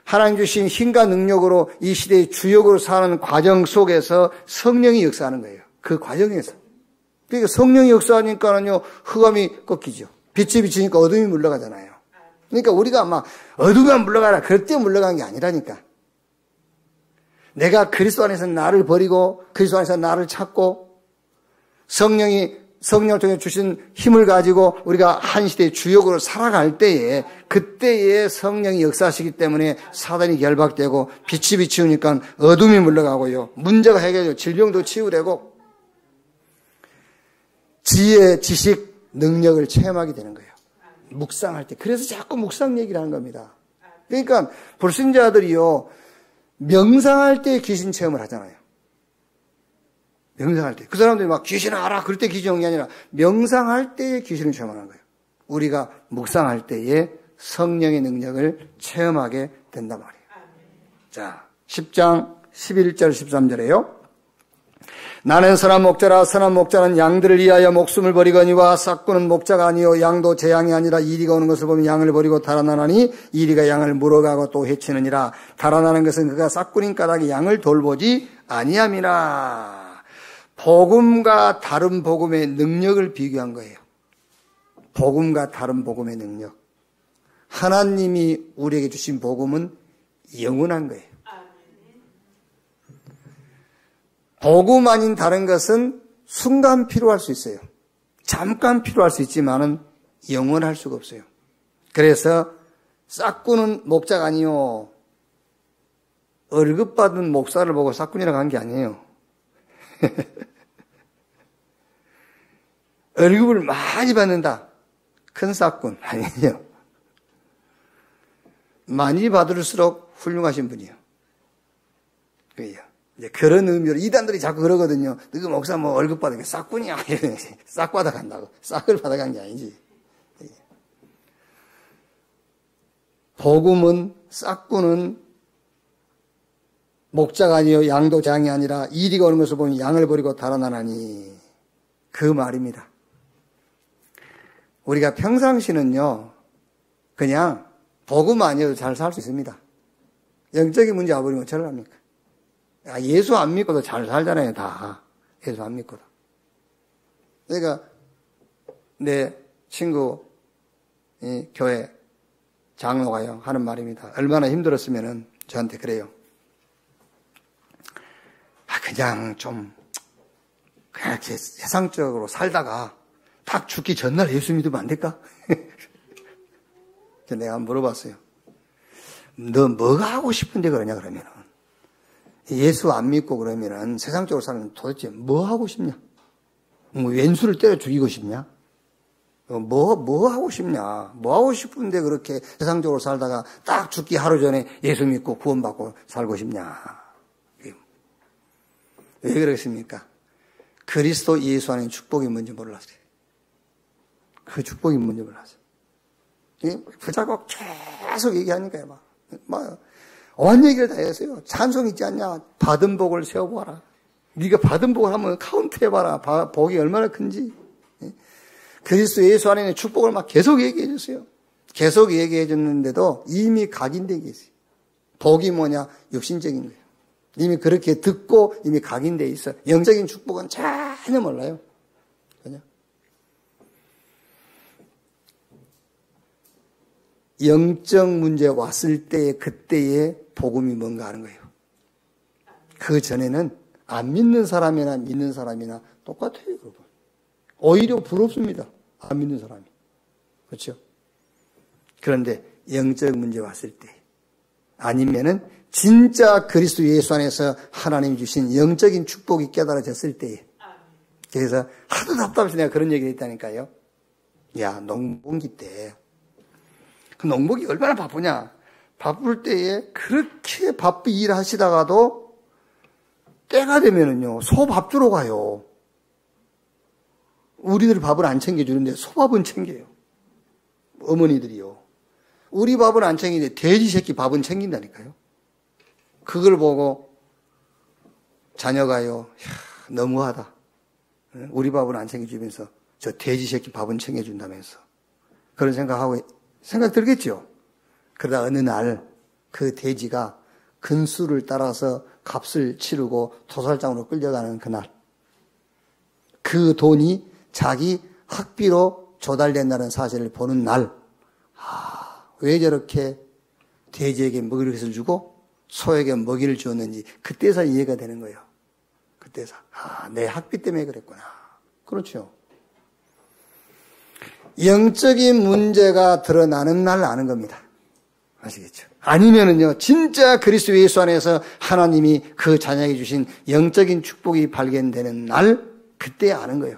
하나님 주신 힘과 능력으로 이 시대의 주역으로 사는 과정 속에서 성령이 역사하는 거예요. 그 과정에서. 그러니까 성령이 역사하니까는요 흑암이 꺾이죠. 빛이 비치니까 어둠이 물러가잖아요. 그러니까 우리가 막 어둠이 물러가라 그럴 때 물러간 게 아니라니까. 내가 그리스도 안에서 나를 버리고 그리스도 안에서 나를 찾고 성령을 통해 주신 힘을 가지고 우리가 한 시대의 주역으로 살아갈 때에 그때에 성령이 역사하시기 때문에 사단이 결박되고 빛이 비치우니까 어둠이 물러가고요. 문제가 해결되고 질병도 치유되고 지혜, 지식, 능력을 체험하게 되는 거예요. 묵상할 때. 그래서 자꾸 묵상 얘기를 하는 겁니다. 그러니까 불신자들이요. 명상할 때 귀신 체험을 하잖아요. 명상할 때. 그 사람들이 막 귀신을 알아. 그럴 때 귀신 온 게 아니라 명상할 때에 귀신을 체험하는 거예요. 우리가 묵상할 때에 성령의 능력을 체험하게 된단 말이에요. 자, 10장 11절 13절에요. 나는 선한 목자라. 선한 목자는 양들을 위하여 목숨을 버리거니와 싹구는 목자가 아니요 양도 제 양이 아니라 이리가 오는 것을 보면 양을 버리고 달아나나니 이리가 양을 물어가고 또 해치느니라. 달아나는 것은 그가 싹구린 까닭에 양을 돌보지 아니함이라. 복음과 다른 복음의 능력을 비교한 거예요. 복음과 다른 복음의 능력. 하나님이 우리에게 주신 복음은 영원한 거예요. 복음 아닌 다른 것은 순간 필요할 수 있어요. 잠깐 필요할 수 있지만은 영원할 수가 없어요. 그래서 싹구는 목자가 아니요. 월급 받은 목사를 보고 싹군이라고 한 게 아니에요. 월급을 많이 받는다. 큰 싹군 아니에요. 많이 받을수록 훌륭하신 분이에요. 그래요. 이제 그런 의미로 이단들이 자꾸 그러거든요. 너 목사 뭐 월급 받은 게 싹군이야. 싹 받아간다고. 싹을 받아간 게 아니지. 복음은 싹군은 목자가 아니요 양도 장이 아니라 이리가 오는 것을 보면 양을 버리고 달아나나니 그 말입니다. 우리가 평상시는요 그냥 복음 아니어도 잘 살 수 있습니다. 영적인 문제 와버리면 어쩌려 합니까? 예수 안 믿고도 잘 살잖아요, 다. 예수 안 믿고도. 그러니까 내 친구 교회 장로가요 하는 말입니다. 얼마나 힘들었으면은 저한테 그래요. 그냥 좀 그냥 이렇게 세상적으로 살다가 딱 죽기 전날 예수 믿으면 안 될까? 내가 물어봤어요. 너 뭐가 하고 싶은데 그러냐 그러면은 예수 안 믿고 그러면은 세상적으로 살면 도대체 뭐 하고 싶냐? 뭐 왼수를 때려 죽이고 싶냐? 뭐 하고 싶냐? 뭐 하고 싶은데 그렇게 세상적으로 살다가 딱 죽기 하루 전에 예수 믿고 구원받고 살고 싶냐? 왜 그러겠습니까? 그리스도 예수 안에 축복이 뭔지 몰랐어요. 그 축복이 뭔지 몰랐어요. 부자고 계속 얘기하니까요. 막 온 얘기를 다 했어요. 찬송 있지 않냐? 받은 복을 세워보아라. 네가 받은 복을 한번 카운트해봐라. 복이 얼마나 큰지. 그리스도 예수 안에 있는 축복을 막 계속 얘기해 줬어요. 계속 얘기해 줬는데도 이미 각인되어 있어요. 복이 뭐냐? 육신적인 거예요. 이미 그렇게 듣고 이미 각인되어 있어요. 영적인 축복은 전혀 몰라요. 그냥. 영적 문제 왔을 때 그때의 복음이 뭔가 하는 거예요. 그 전에는 안 믿는 사람이나 믿는 사람이나 똑같아요, 여러분. 오히려 부럽습니다. 안 믿는 사람이. 그렇죠? 그런데 영적 문제 왔을 때 아니면은 진짜 그리스도 예수 안에서 하나님이 주신 영적인 축복이 깨달아졌을 때에 그래서 하도 답답해서 내가 그런 얘기를 했다니까요. 야, 농번기 때 그 농복이 얼마나 바쁘냐. 바쁠 때에 그렇게 바쁘게 일하시다가도 때가 되면은요, 소밥 주러 가요. 우리들 밥을 안 챙겨주는데 소밥은 챙겨요. 어머니들이요. 우리 밥은 안 챙기는데 돼지 새끼 밥은 챙긴다니까요. 그걸 보고 자녀가요, 너무하다. 우리 밥은 안 챙겨주면서 저 돼지 새끼 밥은 챙겨준다면서. 그런 생각 들겠죠? 그러다 어느 날 그 돼지가 근수를 따라서 값을 치르고 도살장으로 끌려가는 그날. 그 돈이 자기 학비로 조달된다는 사실을 보는 날. 왜 저렇게 돼지에게 먹이를 것을 주고 소에게 먹이를 주었는지 그때서 이해가 되는 거예요. 그때서 내 학비 때문에 그랬구나. 그렇죠. 영적인 문제가 드러나는 날 아는 겁니다. 아시겠죠? 아니면은요, 진짜 그리스도 예수 안에서 하나님이 그 자녀에게 주신 영적인 축복이 발견되는 날, 그때 아는 거예요.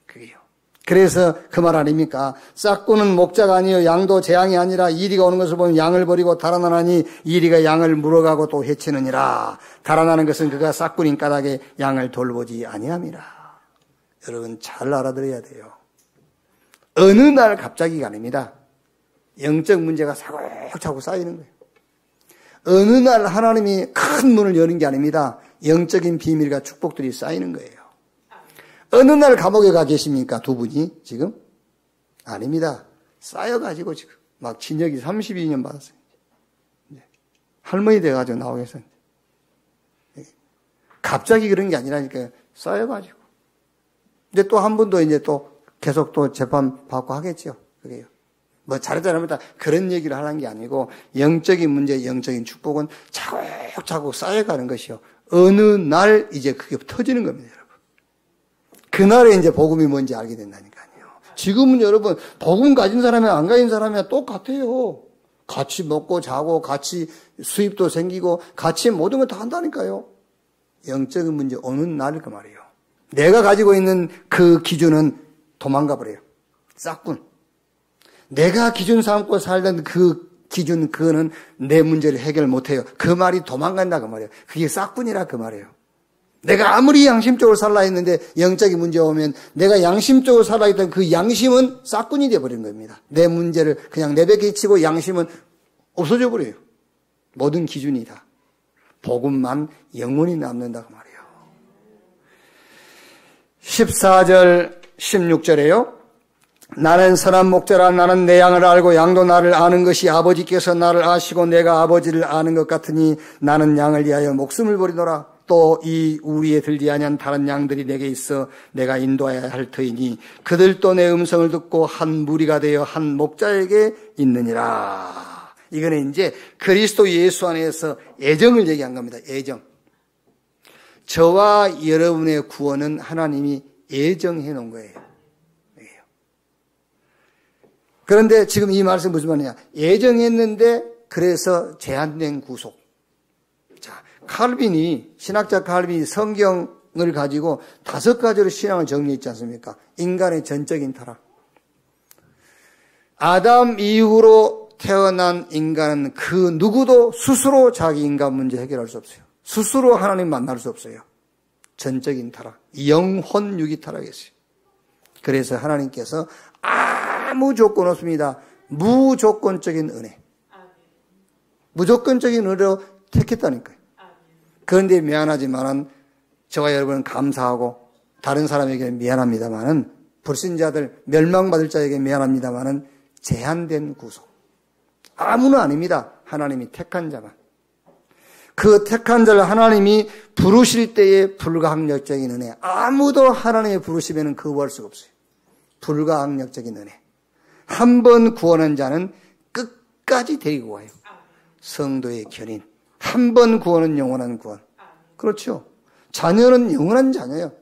그게요. 그래서 그 말 아닙니까? 싹구는 목자가 아니요 양도 재앙이 아니라 이리가 오는 것을 보면 양을 버리고 달아나나니 이리가 양을 물어가고 또 해치느니라. 달아나는 것은 그가 싹구린 까닭에 양을 돌보지 아니함이라. 여러분 잘 알아들어야 돼요. 어느 날 갑자기가 아닙니다. 영적 문제가 차곡차곡 쌓이는 거예요. 어느 날 하나님이 큰 문을 여는 게 아닙니다. 영적인 비밀과 축복들이 쌓이는 거예요. 어느 날 감옥에 가 계십니까? 두 분이 지금? 아닙니다. 쌓여가지고 지금 막 징역이 32년 받았어요. 할머니 돼가지고 나오겠었는데. 갑자기 그런 게 아니라니까요. 쌓여가지고. 이제 또 한 분도 이제 또 계속 또 재판 받고 하겠죠. 그래요. 뭐 잘했다 잘못했다 그런 얘기를 하는 게 아니고 영적인 문제, 영적인 축복은 차곡차곡 쌓여가는 것이요. 어느 날 이제 그게 터지는 겁니다, 여러분. 그날에 이제 복음이 뭔지 알게 된다니까요. 지금은 여러분 복음 가진 사람이나 안 가진 사람이나 똑같아요. 같이 먹고 자고 같이 수입도 생기고 같이 모든 걸 다 한다니까요. 영적인 문제 어느 날 그 말이에요. 내가 가지고 있는 그 기준은 도망가 버려요. 싹군. 내가 기준 삼고 살던 그 기준, 그거는 내 문제를 해결 못해요. 그 말이 도망간다 그 말이에요. 그게 싹군이라 그 말이에요. 내가 아무리 양심적으로 살라 했는데 영적인 문제 오면 내가 양심적으로 살아 있던 그 양심은 싹군이 되어버린 겁니다. 내 문제를 그냥 내뱉기치고 양심은 없어져 버려요. 모든 기준이 다. 복음만 영원히 남는다 그 말이에요. 14절 16절에요. 나는 선한 목자라. 나는 내 양을 알고 양도 나를 아는 것이 아버지께서 나를 아시고 내가 아버지를 아는 것 같으니 나는 양을 위하여 목숨을 버리노라. 또 이 우리에 들지 아니한 다른 양들이 내게 있어 내가 인도하여야 할 터이니 그들도 내 음성을 듣고 한 무리가 되어 한 목자에게 있느니라. 이거는 이제 그리스도 예수 안에서 애정을 얘기한 겁니다. 애정. 저와 여러분의 구원은 하나님이 애정해 놓은 거예요. 그런데 지금 이 말씀 무슨 말이냐. 애정했는데 그래서 제한된 구속. 자, 칼빈이, 신학자 칼빈이 성경을 가지고 5가지로 신앙을 정리했지 않습니까? 인간의 전적인 타락. 아담 이후로 태어난 인간은 그 누구도 스스로 자기 인간 문제 해결할 수 없어요. 스스로 하나님 만날 수 없어요. 전적인 타락. 영혼 유기 타락이었어요. 그래서 하나님께서 아무 조건 없습니다. 무조건적인 은혜. 무조건적인 은혜로 택했다니까요. 그런데 미안하지만은 저와 여러분은 감사하고 다른 사람에게 미안합니다만은 불신자들 멸망받을 자에게 미안합니다만은 제한된 구속. 아무는 아닙니다. 하나님이 택한 자만. 그 택한 자를 하나님이 부르실 때의 불가항력적인 은혜. 아무도 하나님의 부르시면은 거부할 수가 없어요. 불가항력적인 은혜. 한 번 구원한 자는 끝까지 데리고 와요. 성도의 견인. 한 번 구원은 영원한 구원. 그렇죠. 자녀는 영원한 자녀예요.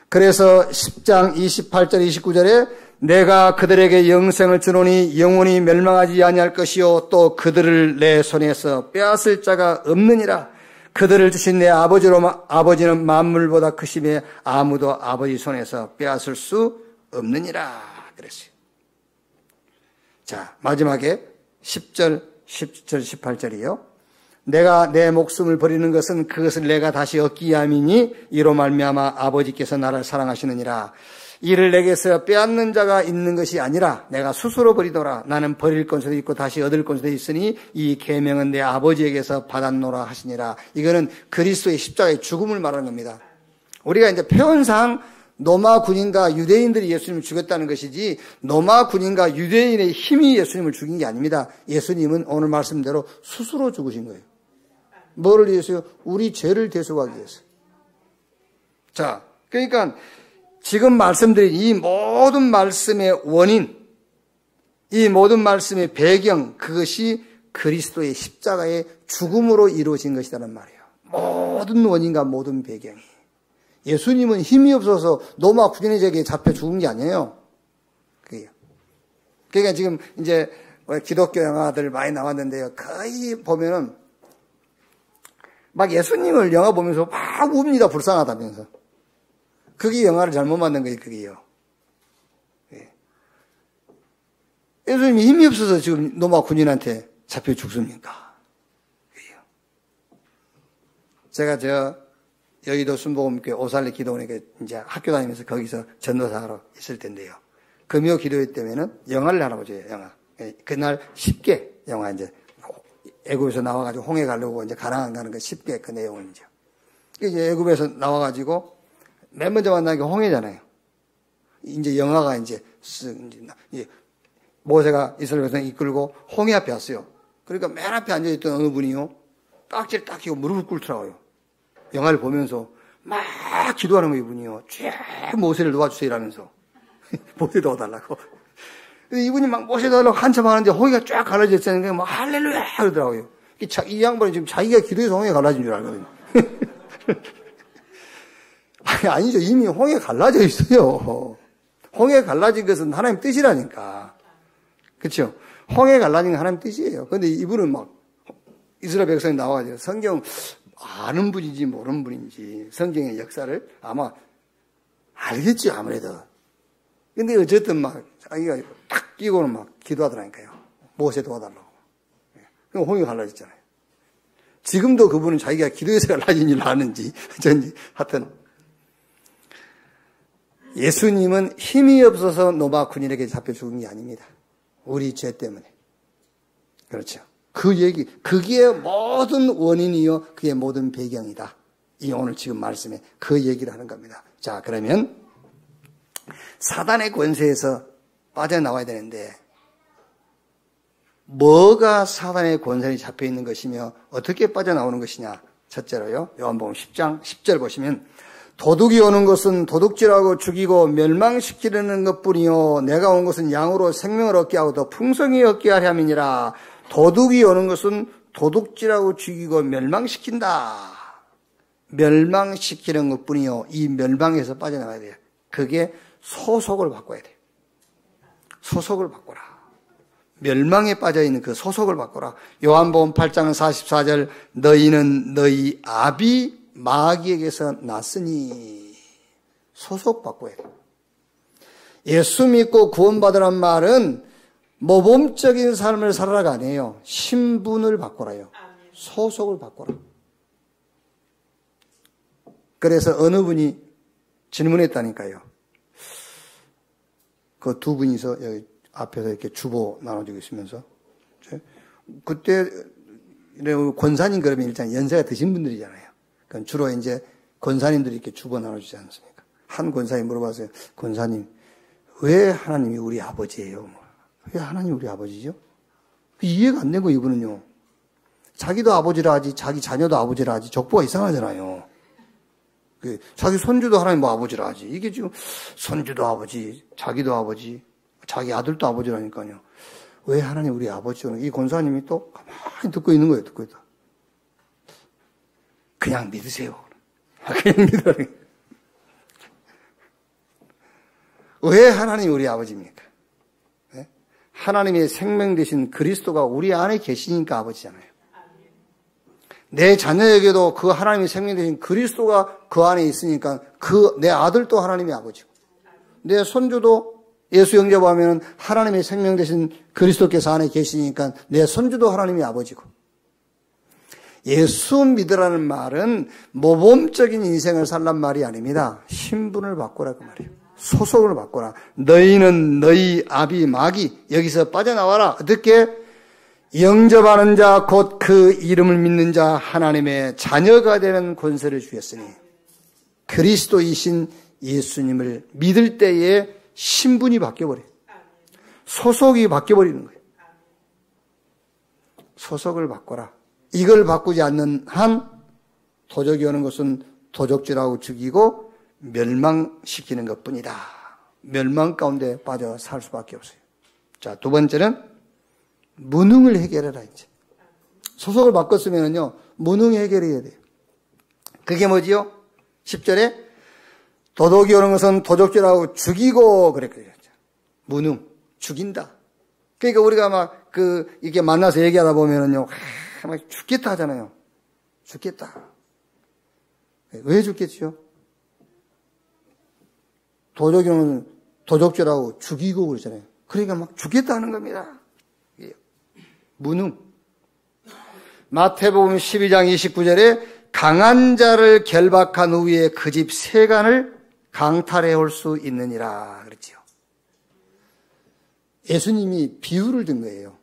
그래서 10장 28절 29절에 내가 그들에게 영생을 주노니 영원히 멸망하지 아니할 것이요 또 그들을 내 손에서 빼앗을 자가 없느니라. 그들을 주신 내 아버지는 만물보다 크심에 아무도 아버지 손에서 빼앗을 수 없느니라 그랬어요. 자, 마지막에 10절 18절이요. 내가 내 목숨을 버리는 것은 그것을 내가 다시 얻기 위함이니 이로 말미암아 아버지께서 나를 사랑하시느니라. 이를 내게서 빼앗는 자가 있는 것이 아니라 내가 스스로 버리더라. 나는 버릴 권세도 있고 다시 얻을 권세도 있으니 이 계명은 내 아버지에게서 받았노라 하시니라. 이거는 그리스도의 십자가의 죽음을 말하는 겁니다. 우리가 이제 표현상 로마 군인과 유대인들이 예수님을 죽였다는 것이지 로마 군인과 유대인의 힘이 예수님을 죽인 게 아닙니다. 예수님은 오늘 말씀대로 스스로 죽으신 거예요. 뭐를 위해서요? 우리 죄를 대속하기 위해서. 자, 그러니까 지금 말씀드린 이 모든 말씀의 원인, 이 모든 말씀의 배경, 그것이 그리스도의 십자가의 죽음으로 이루어진 것이라는 말이에요. 모든 원인과 모든 배경이. 예수님은 힘이 없어서 로마 군인에게 잡혀 죽은 게 아니에요. 그게요. 그러니까 지금 이제 기독교 영화들 많이 나왔는데요. 거의 보면은 막 예수님을 영화 보면서 막 웁니다. 불쌍하다면서. 그게 영화를 잘못 만든 거예요. 그게요. 예. 예수님이 힘이 없어서 지금 로마 군인한테 잡혀 죽습니까? 그게요. 제가 여의도 순복음교회 오살리 기도원에 이제 학교 다니면서 거기서 전도사로 있을 텐데요. 금요 기도회 때면은 영화를 하나 보죠. 영화. 그날 10개 영화 이제 애국에서 나와가지고 홍해 가려고 이제 가나안 가는 거 10개 그 내용은 이제 이제 애굽에서 나와가지고 맨 먼저 만난 게 홍해잖아요. 이제 영하가 이제 모세가 이스라엘 백성 이끌고 홍해 앞에 왔어요. 그러니까 맨 앞에 앉아있던 어느 분이요, 딱지를 딱 끼고 무릎을 꿇더라고요. 영화를 보면서 막 기도하는 거예요, 이분이요. 쫙 모세를 도와주세요 이러면서. 모세 도와달라고. 근데 이분이 막 모세 도와달라고 한참 하는데 홍해가 쫙 갈라져 있었는데 막 할렐루야 그러더라고요. 이 양반이 지금 자기가 기도해서 홍해가 갈라진 줄 알거든요. 아니죠. 이미 홍해가 갈라져 있어요. 홍해가 갈라진 것은 하나님 뜻이라니까. 그렇죠? 홍해가 갈라진 건 하나님 뜻이에요. 근데 이분은 막 이스라엘 백성이 나와가지고 성경 아는 분인지 모르는 분인지 성경의 역사를 아마 알겠죠, 아무래도. 근데 어쨌든 막 자기가 딱 끼고는 막 기도하더라니까요. 모세 도와달라고. 그럼 홍해가 갈라졌잖아요. 지금도 그분은 자기가 기도해서 갈라진 줄 아는지, 전지, 하여튼. 예수님은 힘이 없어서 노마군인에게 잡혀 죽은 게 아닙니다. 우리 죄 때문에. 그렇죠. 그 얘기, 그게 모든 원인이요, 그게 모든 배경이다. 이 오늘 지금 말씀에 그 얘기를 하는 겁니다. 자, 그러면 사단의 권세에서 빠져나와야 되는데, 뭐가 사단의 권세에 잡혀 있는 것이며 어떻게 빠져나오는 것이냐. 첫째로요, 요한복음 10장 10절 보시면, 도둑이 오는 것은 도둑질하고 죽이고 멸망시키려는 것뿐이요 내가 온 것은 양으로 생명을 얻게 하고 더 풍성히 얻게 하려 함이니라. 도둑이 오는 것은 도둑질하고 죽이고 멸망시킨다. 멸망시키는 것뿐이요, 이 멸망에서 빠져나가야 돼요. 그게 소속을 바꿔야 돼요. 소속을 바꿔라. 멸망에 빠져있는 그 소속을 바꿔라. 요한복음 8장 44절, 너희는 너희 아비 마귀에게서 났으니. 소속 바꿔야 돼요. 예수 믿고 구원받으란 말은 모범적인 삶을 살아라가 아니에요. 신분을 바꿔라요. 소속을 바꿔라. 그래서 어느 분이 질문했다니까요. 그 두 분이서 여기 앞에서 이렇게 주보 나눠주고 있으면서, 그때 권사님 그러면 일단 연세가 드신 분들이잖아요. 그러니까 주로 이제 권사님들이 이렇게 주보 나눠주지 않습니까? 한 권사님이 물어봤어요. 권사님, 왜 하나님이 우리 아버지예요? 왜 하나님이 우리 아버지죠? 이해가 안 되고, 이분은요. 자기도 아버지라 하지, 자기 자녀도 아버지라 하지, 족보가 이상하잖아요. 자기 손주도 하나님 뭐 아버지라 하지. 이게 지금 손주도 아버지, 자기도 아버지, 자기 아들도 아버지라니까요. 왜 하나님 우리 아버지죠? 이 권사님이 또 가만히 듣고 있는 거예요, 듣고 있다. 그냥 믿으세요. 그냥 믿으라. 왜 하나님 우리 아버지입니까? 네? 하나님의 생명 되신 그리스도가 우리 안에 계시니까 아버지잖아요. 내 자녀에게도 그 하나님의 생명 되신 그리스도가 그 안에 있으니까 내 아들도 하나님의 아버지고, 내 손주도 예수 영접하면 하나님의 생명 되신 그리스도께서 안에 계시니까 내 손주도 하나님의 아버지고. 예수 믿으라는 말은 모범적인 인생을 살란 말이 아닙니다. 신분을 바꾸라 그 말이에요. 소속을 바꾸라. 너희는 너희 아비 마귀, 여기서 빠져나와라. 어떻게? 영접하는 자 곧 그 이름을 믿는 자 하나님의 자녀가 되는 권세를 주셨으니, 그리스도이신 예수님을 믿을 때에 신분이 바뀌어버려요. 소속이 바뀌어버리는 거예요. 소속을 바꿔라. 이걸 바꾸지 않는 한 도적이 오는 것은 도적질하고 죽이고 멸망시키는 것뿐이다. 멸망 가운데 빠져 살 수밖에 없어요. 자, 두 번째는 무능을 해결해라. 이제 소속을 바꿨으면요, 무능 해결해야 돼요. 그게 뭐지요? 10절에 도둑이 오는 것은 도적질하고 죽이고 그랬거든요. 무능, 죽인다. 그러니까 우리가 막 이렇게 만나서 얘기하다 보면은요, 막 죽겠다 하잖아요. 죽겠다. 왜 죽겠지요? 도적이 오는 도적질하고 죽이고 그러잖아요. 그러니까 막 죽겠다 하는 겁니다. 무능. 마태복음 12장 29절에 강한 자를 결박한 후에 그 집 세간을 강탈해 올 수 있느니라 그랬지요. 예수님이 비유를 든 거예요.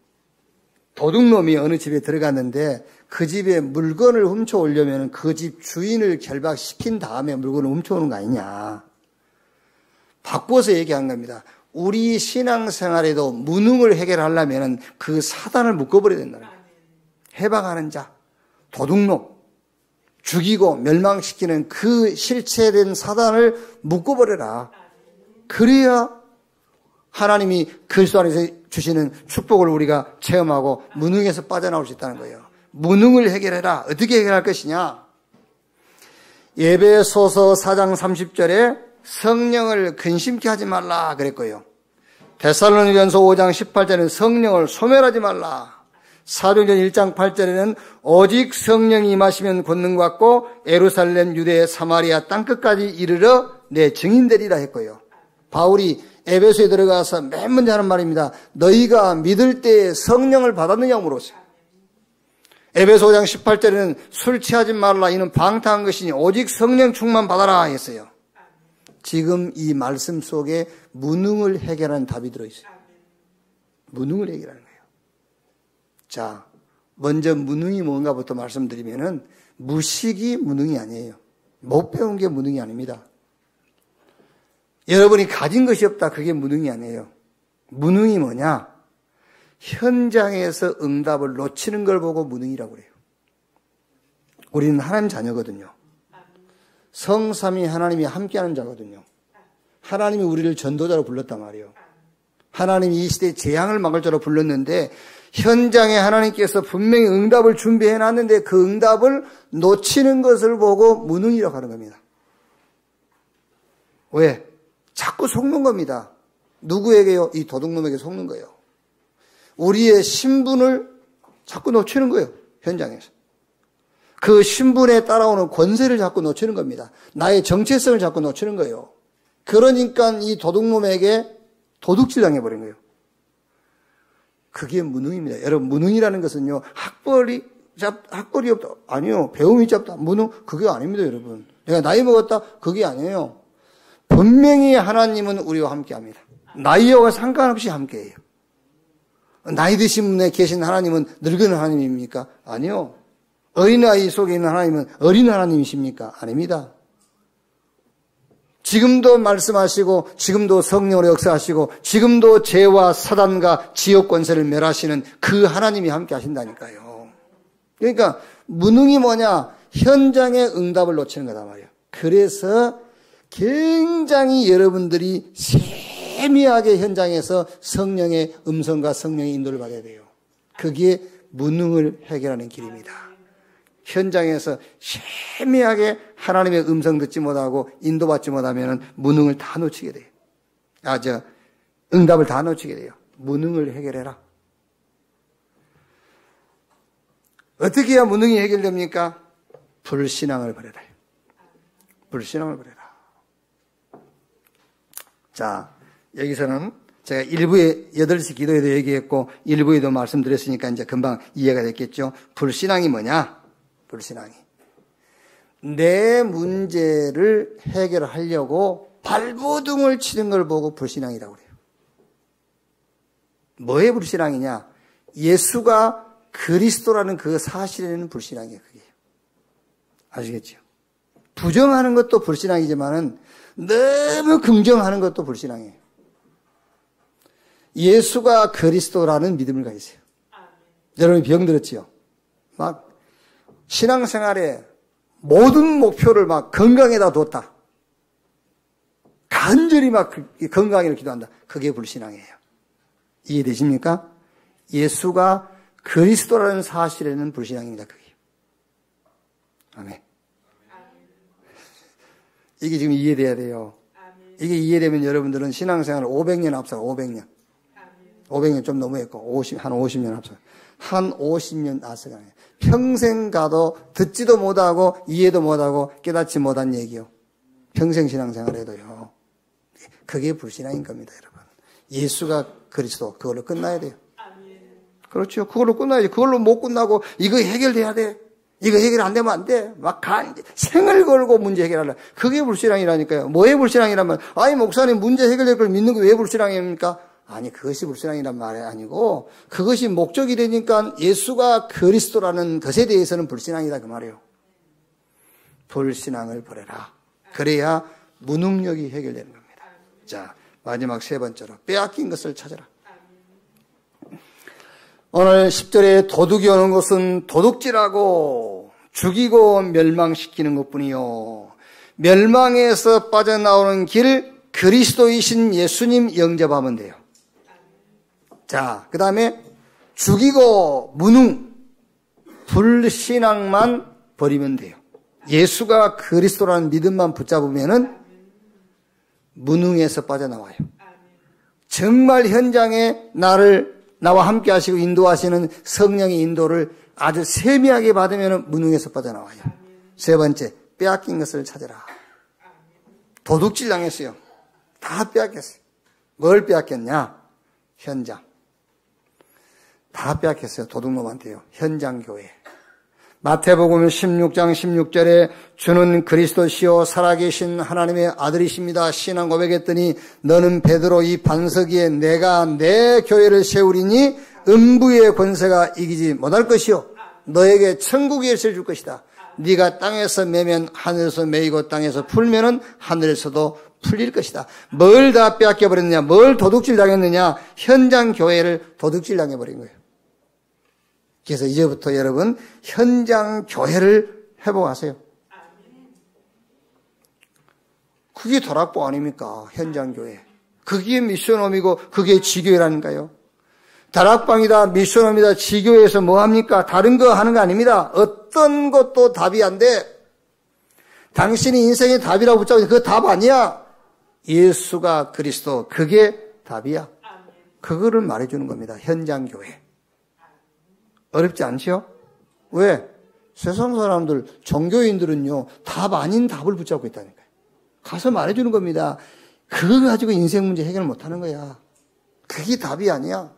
도둑놈이 어느 집에 들어갔는데 그 집에 물건을 훔쳐오려면 그 집 주인을 결박시킨 다음에 물건을 훔쳐오는 거 아니냐. 바꿔서 얘기한 겁니다. 우리 신앙생활에도 무능을 해결하려면 그 사단을 묶어버려야 된다. 해방하는 자, 도둑놈, 죽이고 멸망시키는 그 실체된 사단을 묶어버려라. 그래야 하나님이 그리스도 안에서 주시는 축복을 우리가 체험하고 무능에서 빠져나올 수 있다는 거예요. 무능을 해결해라. 어떻게 해결할 것이냐? 에베소서 4장 30절에 성령을 근심케 하지 말라 그랬고요. 데살로니가전서 5장 18절에는 성령을 소멸하지 말라. 사도행전 1장 8절에는 오직 성령이 임하시면 권능 받고 예루살렘, 유대, 사마리아 땅끝까지 이르러 내 증인되리라 했고요. 바울이 에베소에 들어가서 맨 먼저 하는 말입니다. 너희가 믿을 때에 성령을 받았느냐고 물었어요. 에베소 5장 18절에는 술 취하지 말라 이는 방탕한 것이니 오직 성령 충만 받아라 했어요. 지금 이 말씀 속에 무능을 해결하는 답이 들어있어요. 무능을 해결하는 거예요. 자, 먼저 무능이 뭔가부터 말씀드리면은 무식이 무능이 아니에요. 못 배운 게 무능이 아닙니다. 여러분이 가진 것이 없다. 그게 무능이 아니에요. 무능이 뭐냐? 현장에서 응답을 놓치는 걸 보고 무능이라고 그래요. 우리는 하나님 자녀거든요. 성삼위 하나님이 함께하는 자거든요. 하나님이 우리를 전도자로 불렀단 말이에요. 하나님이 이 시대에 재앙을 막을 자로 불렀는데 현장에 하나님께서 분명히 응답을 준비해놨는데 그 응답을 놓치는 것을 보고 무능이라고 하는 겁니다. 왜? 자꾸 속는 겁니다. 누구에게요? 이 도둑놈에게 속는 거예요. 우리의 신분을 자꾸 놓치는 거예요. 현장에서. 그 신분에 따라오는 권세를 자꾸 놓치는 겁니다. 나의 정체성을 자꾸 놓치는 거예요. 그러니까 이 도둑놈에게 도둑질 당해버린 거예요. 그게 무능입니다. 여러분, 무능이라는 것은요, 학벌이 없다. 아니요. 배움이 짧다. 무능, 그게 아닙니다, 여러분. 내가 나이 먹었다. 그게 아니에요. 분명히 하나님은 우리와 함께 합니다. 나이와 상관없이 함께 해요. 나이 드신 분에 계신 하나님은 늙은 하나님입니까? 아니요. 어린아이 속에 있는 하나님은 어린 하나님이십니까? 아닙니다. 지금도 말씀하시고 지금도 성령으로 역사하시고 지금도 죄와 사단과 지옥 권세를 멸하시는 그 하나님이 함께 하신다니까요. 그러니까 무능이 뭐냐? 현장의 응답을 놓치는 거다 말이에요. 그래서 굉장히 여러분들이 세미하게 현장에서 성령의 음성과 성령의 인도를 받아야 돼요. 그게 무능을 해결하는 길입니다. 현장에서 세미하게 하나님의 음성 듣지 못하고 인도받지 못하면 무능을 다 놓치게 돼요. 응답을 다 놓치게 돼요. 무능을 해결해라. 어떻게 해야 무능이 해결됩니까? 불신앙을 버려라. 불신앙을 버려라. 자, 여기서는 제가 1부에 8시 기도에도 얘기했고 1부에도 말씀드렸으니까 이제 금방 이해가 됐겠죠. 불신앙이 뭐냐? 불신앙이 내 문제를 해결하려고 발버둥을 치는 걸 보고 불신앙이라고 그래요. 뭐의 불신앙이냐? 예수가 그리스도라는 그 사실에는 불신앙이에요. 그게. 아시겠죠? 부정하는 것도 불신앙이지만은 너무 긍정하는 것도 불신앙이에요. 예수가 그리스도라는 믿음을 가지세요. 여러분 병들었지요? 막 신앙생활에 모든 목표를 막 건강에다 뒀다. 간절히 막 건강을 기도한다. 그게 불신앙이에요. 이해되십니까? 예수가 그리스도라는 사실에는 불신앙입니다. 그게. 아멘. 이게 지금 이해돼야 돼요. 이게 이해되면 여러분들은 신앙생활을 500년 앞서 500년. 500년 좀 너무했고 한 50년 앞서. 한 50년 앞서가요. 평생 가도 듣지도 못하고 이해도 못하고 깨닫지 못한 얘기요. 평생 신앙생활 해도요. 그게 불신앙인 겁니다, 여러분. 예수가 그리스도 그걸로 끝나야 돼요. 그렇죠. 그걸로 끝나야지. 그걸로 못 끝나고 이거 해결돼야 돼. 이거 해결 안 되면 안 돼. 막 생을 걸고 문제 해결하려. 그게 불신앙이라니까요. 뭐의 불신앙이라면 아니 목사님 문제 해결될 걸 믿는 게 왜 불신앙입니까? 아니, 그것이 불신앙이란 말이 아니고 그것이 목적이 되니까 예수가 그리스도라는 것에 대해서는 불신앙이다 그 말이에요. 불신앙을 버려라. 그래야 무능력이 해결되는 겁니다. 자, 마지막 세 번째로 빼앗긴 것을 찾아라. 오늘 10절에 도둑이 오는 것은 도둑질하고 죽이고 멸망시키는 것뿐이요. 멸망에서 빠져나오는 길 그리스도이신 예수님 영접하면 돼요. 자, 그 다음에 죽이고 무능, 불신앙만 버리면 돼요. 예수가 그리스도라는 믿음만 붙잡으면은 무능에서 빠져나와요. 정말 현장에 나와 함께 하시고 인도하시는 성령의 인도를 아주 세미하게 받으면 무능에서 빠져나와요. 세 번째, 빼앗긴 것을 찾아라. 도둑질 당했어요. 다 빼앗겼어요. 뭘 빼앗겼냐? 현장. 다 빼앗겼어요. 도둑놈한테요. 현장 교회. 마태복음 16장 16절에 주는 그리스도시요 살아계신 하나님의 아들이십니다. 신앙 고백했더니 너는 베드로 이 반석 위에 내가 내 교회를 세우리니 음부의 권세가 이기지 못할 것이요 너에게 천국의 열쇠를 줄 것이다. 네가 땅에서 매면 하늘에서 매이고 땅에서 풀면은 하늘에서도 풀릴 것이다. 뭘 다 빼앗겨 버렸느냐? 뭘 도둑질 당했느냐? 현장 교회를 도둑질 당해버린 거예요. 그래서 이제부터 여러분 현장 교회를 회복하세요. 그게 도락보 아닙니까? 현장 교회. 그게 미션홈이고 그게 지교회라니까요. 다락방이다, 미션홈이다, 지교회에서 뭐합니까? 다른 거 하는 거 아닙니다. 어떤 것도 답이 안 돼. 당신이 인생의 답이라고 붙잡고 그거 답 아니야. 예수가 그리스도, 그게 답이야. 그거를 말해주는 겁니다. 현장 교회. 어렵지 않지요? 왜? 세상 사람들, 종교인들은요, 답 아닌 답을 붙잡고 있다니까요. 가서 말해주는 겁니다. 그거 가지고 인생 문제 해결 못하는 거야. 그게 답이 아니야.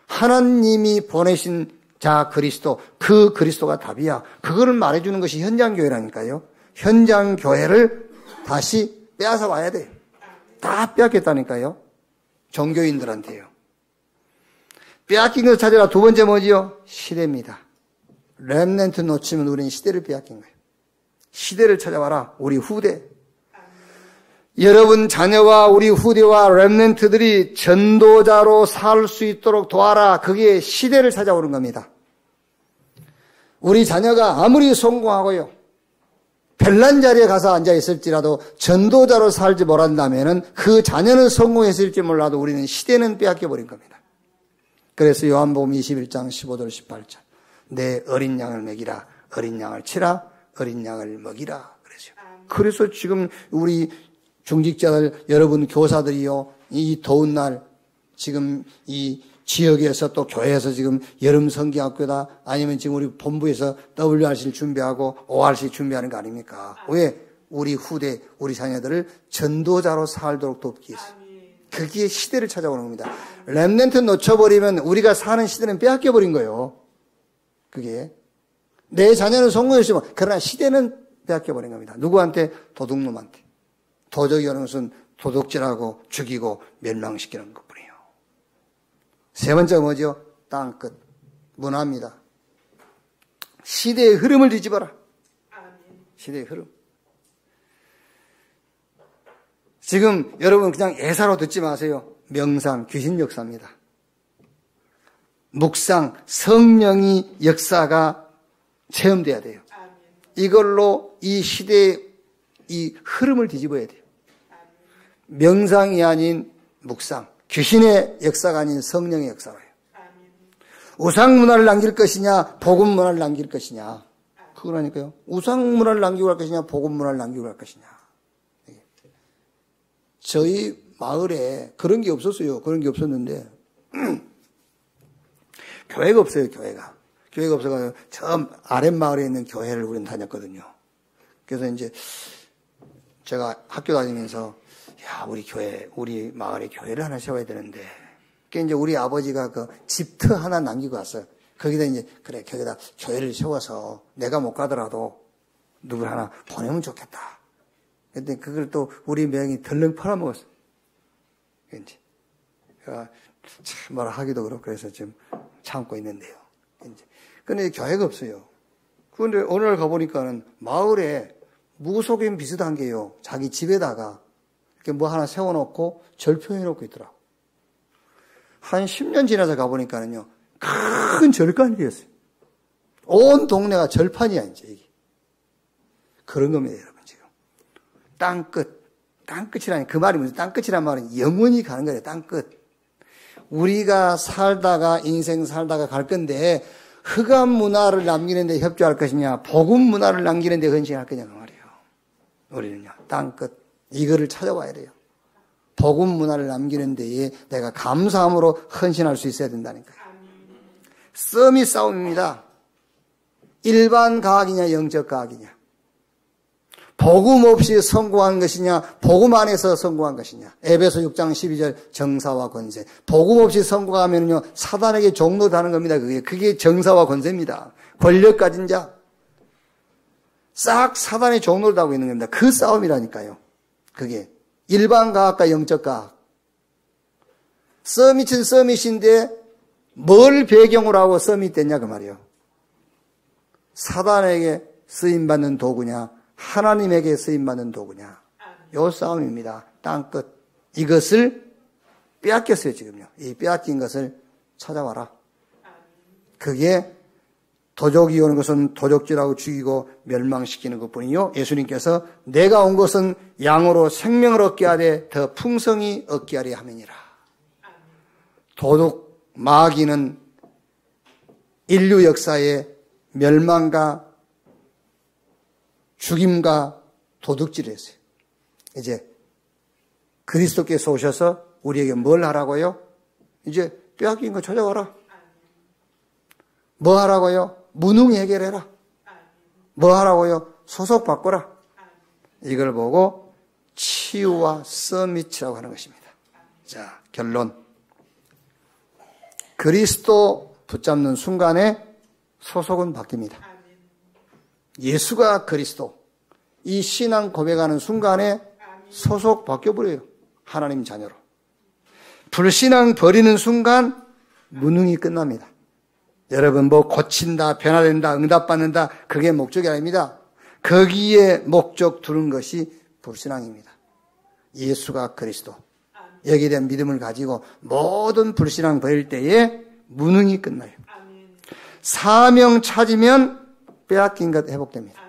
하나님이 보내신 자 그리스도, 그 그리스도가 답이야. 그거를 말해주는 것이 현장 교회라니까요. 현장 교회를 다시 빼앗아 와야 돼요. 다 빼앗겼다니까요. 종교인들한테요. 빼앗긴 것을 찾아라. 두 번째 뭐지요? 시대입니다. 렘넌트 놓치면 우리는 시대를 빼앗긴 거예요. 시대를 찾아와라. 우리 후대. 여러분 자녀와 우리 후대와 렘넌트들이 전도자로 살 수 있도록 도와라. 그게 시대를 찾아오는 겁니다. 우리 자녀가 아무리 성공하고요. 별난 자리에 가서 앉아 있을지라도 전도자로 살지 못한다면 그 자녀는 성공했을지 몰라도 우리는 시대는 빼앗겨 버린 겁니다. 그래서 요한복음 21장 15절 18절 내 어린 양을 먹이라. 어린 양을 치라. 어린 양을 먹이라. 그래서 지금 우리 중직자들 여러분 교사들이요. 이 더운 날 지금 이 지역에서 또 교회에서 지금 여름 성경학교다 아니면 지금 우리 본부에서 WRC를 준비하고 ORC 준비하는 거 아닙니까? 왜? 우리 후대, 우리 자녀들을 전도자로 살도록 돕기 위해서. 그게 시대를 찾아오는 겁니다. 렘넌트 놓쳐버리면 우리가 사는 시대는 빼앗겨버린 거예요. 그게. 내 자녀는 성공했지만 그러나 시대는 빼앗겨버린 겁니다. 누구한테? 도둑놈한테. 도적이 오는 것은 도둑질하고 죽이고 멸망시키는 것뿐이에요. 세 번째가 뭐죠? 땅끝. 문화입니다. 시대의 흐름을 뒤집어라. 시대의 흐름. 지금 여러분 그냥 예사로 듣지 마세요. 명상, 귀신 역사입니다. 묵상, 성령의 역사가 체험돼야 돼요. 이걸로 이 시대의 이 흐름을 뒤집어야 돼요. 명상이 아닌 묵상, 귀신의 역사가 아닌 성령의 역사로요. 우상 문화를 남길 것이냐, 복음 문화를 남길 것이냐. 그거라니까요. 우상 문화를 남기고 갈 것이냐, 복음 문화를 남기고 갈 것이냐. 저희 마을에 그런 게 없었어요. 그런 게 없었는데 교회가 없어요. 교회가 없어가지고 저 아랫마을에 있는 교회를 우리는 다녔거든요. 그래서 이제 제가 학교 다니면서 야 우리 교회 우리 마을에 교회를 하나 세워야 되는데 그게 이제 우리 아버지가 그 집터 하나 남기고 왔어요. 거기다 이제 그래 거기다 교회를 세워서 내가 못 가더라도 누굴 하나 보내면 좋겠다. 근데 그걸 또 우리 명이 덜렁 팔아먹었어요. 이제 참 뭐라 하기도 그렇고 그래서 지금 참고 있는데요. 근데 교회가 없어요. 그런데 어느 날 가보니까는 마을에 무속인 비슷한 게요. 자기 집에다가 이렇게 뭐 하나 세워놓고 절표해놓고 있더라고. 한 10년 지나서 가보니까는요. 큰 절간이었어요. 온 동네가 절판이야, 이제 이게. 그런 겁니다, 여러분, 지금. 땅끝. 땅끝이라니, 그 말이 무슨 땅끝이란 말은 영원히 가는 거예요, 땅끝. 우리가 살다가, 인생 살다가 갈 건데, 흑암 문화를 남기는 데 협조할 것이냐, 복음 문화를 남기는 데 헌신할 거냐, 그 말이에요. 우리는요, 땅끝. 이거를 찾아와야 돼요. 복음 문화를 남기는 데에 내가 감사함으로 헌신할 수 있어야 된다니까요. 썸이 싸움입니다. 일반 과학이냐, 영적 과학이냐. 복음 없이 성공한 것이냐, 복음 안에서 성공한 것이냐. 에베소 6장 12절 정사와 권세. 복음 없이 성공하면요, 사단에게 종노하는 겁니다. 그게 정사와 권세입니다. 권력 가진 자. 싹 사단의 종노를 하고 있는 겁니다. 그 싸움이라니까요. 그게. 일반 과학과 영적 과학. 서밋은 서밋인데 뭘 배경으로 하고 서밋 됐냐 그 말이에요. 사단에게 쓰임받는 도구냐, 하나님에게 쓰임받는 도구냐. 요 싸움입니다. 땅끝. 이것을 빼앗겼어요, 지금요. 이 빼앗긴 것을 찾아와라. 그게 도적이 오는 것은 도적질하고 죽이고 멸망시키는 것뿐이요. 예수님께서 내가 온 것은 양으로 생명을 얻게 하되 더 풍성히 얻게 하려 함이니라. 도둑, 마귀는 인류 역사의 멸망과 죽임과 도둑질을 했어요. 이제 그리스도께서 오셔서 우리에게 뭘 하라고요? 이제 빼앗긴 거 찾아와라. 뭐 하라고요? 무능히 해결해라. 뭐 하라고요? 소속 바꿔라. 이걸 보고 치유와 서밋이라고 하는 것입니다. 자, 결론. 그리스도 붙잡는 순간에 소속은 바뀝니다. 예수가 그리스도. 이 신앙 고백하는 순간에 소속 바뀌어버려요. 하나님 자녀로. 불신앙 버리는 순간 무능이 끝납니다. 여러분 뭐 고친다, 변화된다, 응답받는다 그게 목적이 아닙니다. 거기에 목적 두는 것이 불신앙입니다. 예수가 그리스도. 여기에 대한 믿음을 가지고 모든 불신앙 버릴 때에 무능이 끝나요. 사명 찾으면 빼앗긴 것 회복됩니다.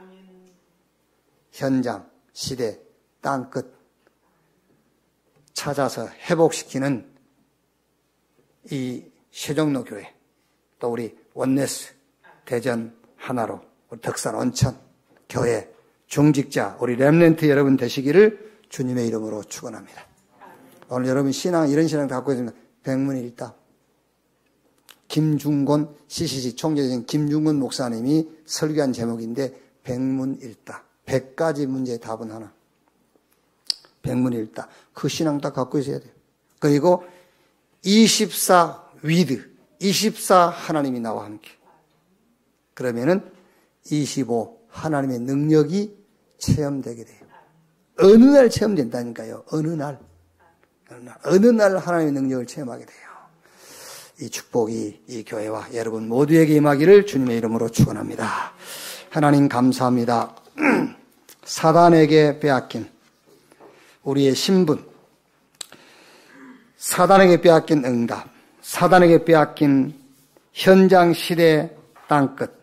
현장, 시대, 땅끝 찾아서 회복시키는 이 세종로 교회, 또 우리 원네스, 대전 하나로, 우리 덕산 온천, 교회, 중직자, 우리 렘넌트 여러분 되시기를 주님의 이름으로 축원합니다. 오늘 여러분 신앙, 이런 신앙 갖고 있으면 백문일답. 김중곤 CCC 총재진 김중곤 목사님이 설교한 제목인데 백문일답. 100가지 문제의 답은 하나. 백문일답. 그 신앙 다 갖고 있어야 돼요. 그리고 24 위드. 24 하나님이 나와 함께. 그러면은 25 하나님의 능력이 체험되게 돼요. 어느 날 체험된다니까요. 어느 날 하나님의 능력을 체험하게 돼요. 이 축복이 이 교회와 여러분 모두에게 임하기를 주님의 이름으로 축원합니다. 하나님 감사합니다. 사단에게 빼앗긴 우리의 신분, 사단에게 빼앗긴 응답, 사단에게 빼앗긴 현장 시대 땅끝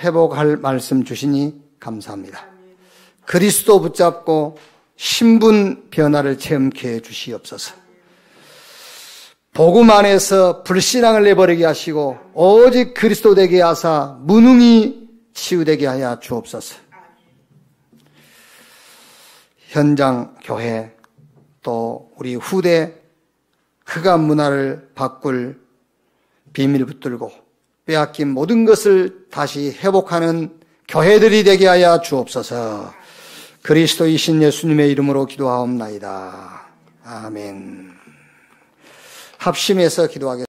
회복할 말씀 주시니 감사합니다. 그리스도 붙잡고 신분 변화를 체험케 해 주시옵소서. 복음 안에서 불신앙을 내버리게 하시고 오직 그리스도 되게 하사 무능히 치유되게 하여 주옵소서. 현장 교회 또 우리 후대 흑암 문화를 바꿀 비밀 붙들고 빼앗긴 모든 것을 다시 회복하는 교회들이 되게 하여 주옵소서. 그리스도이신 예수님의 이름으로 기도하옵나이다. 아멘. 합심해서 기도하겠습니다.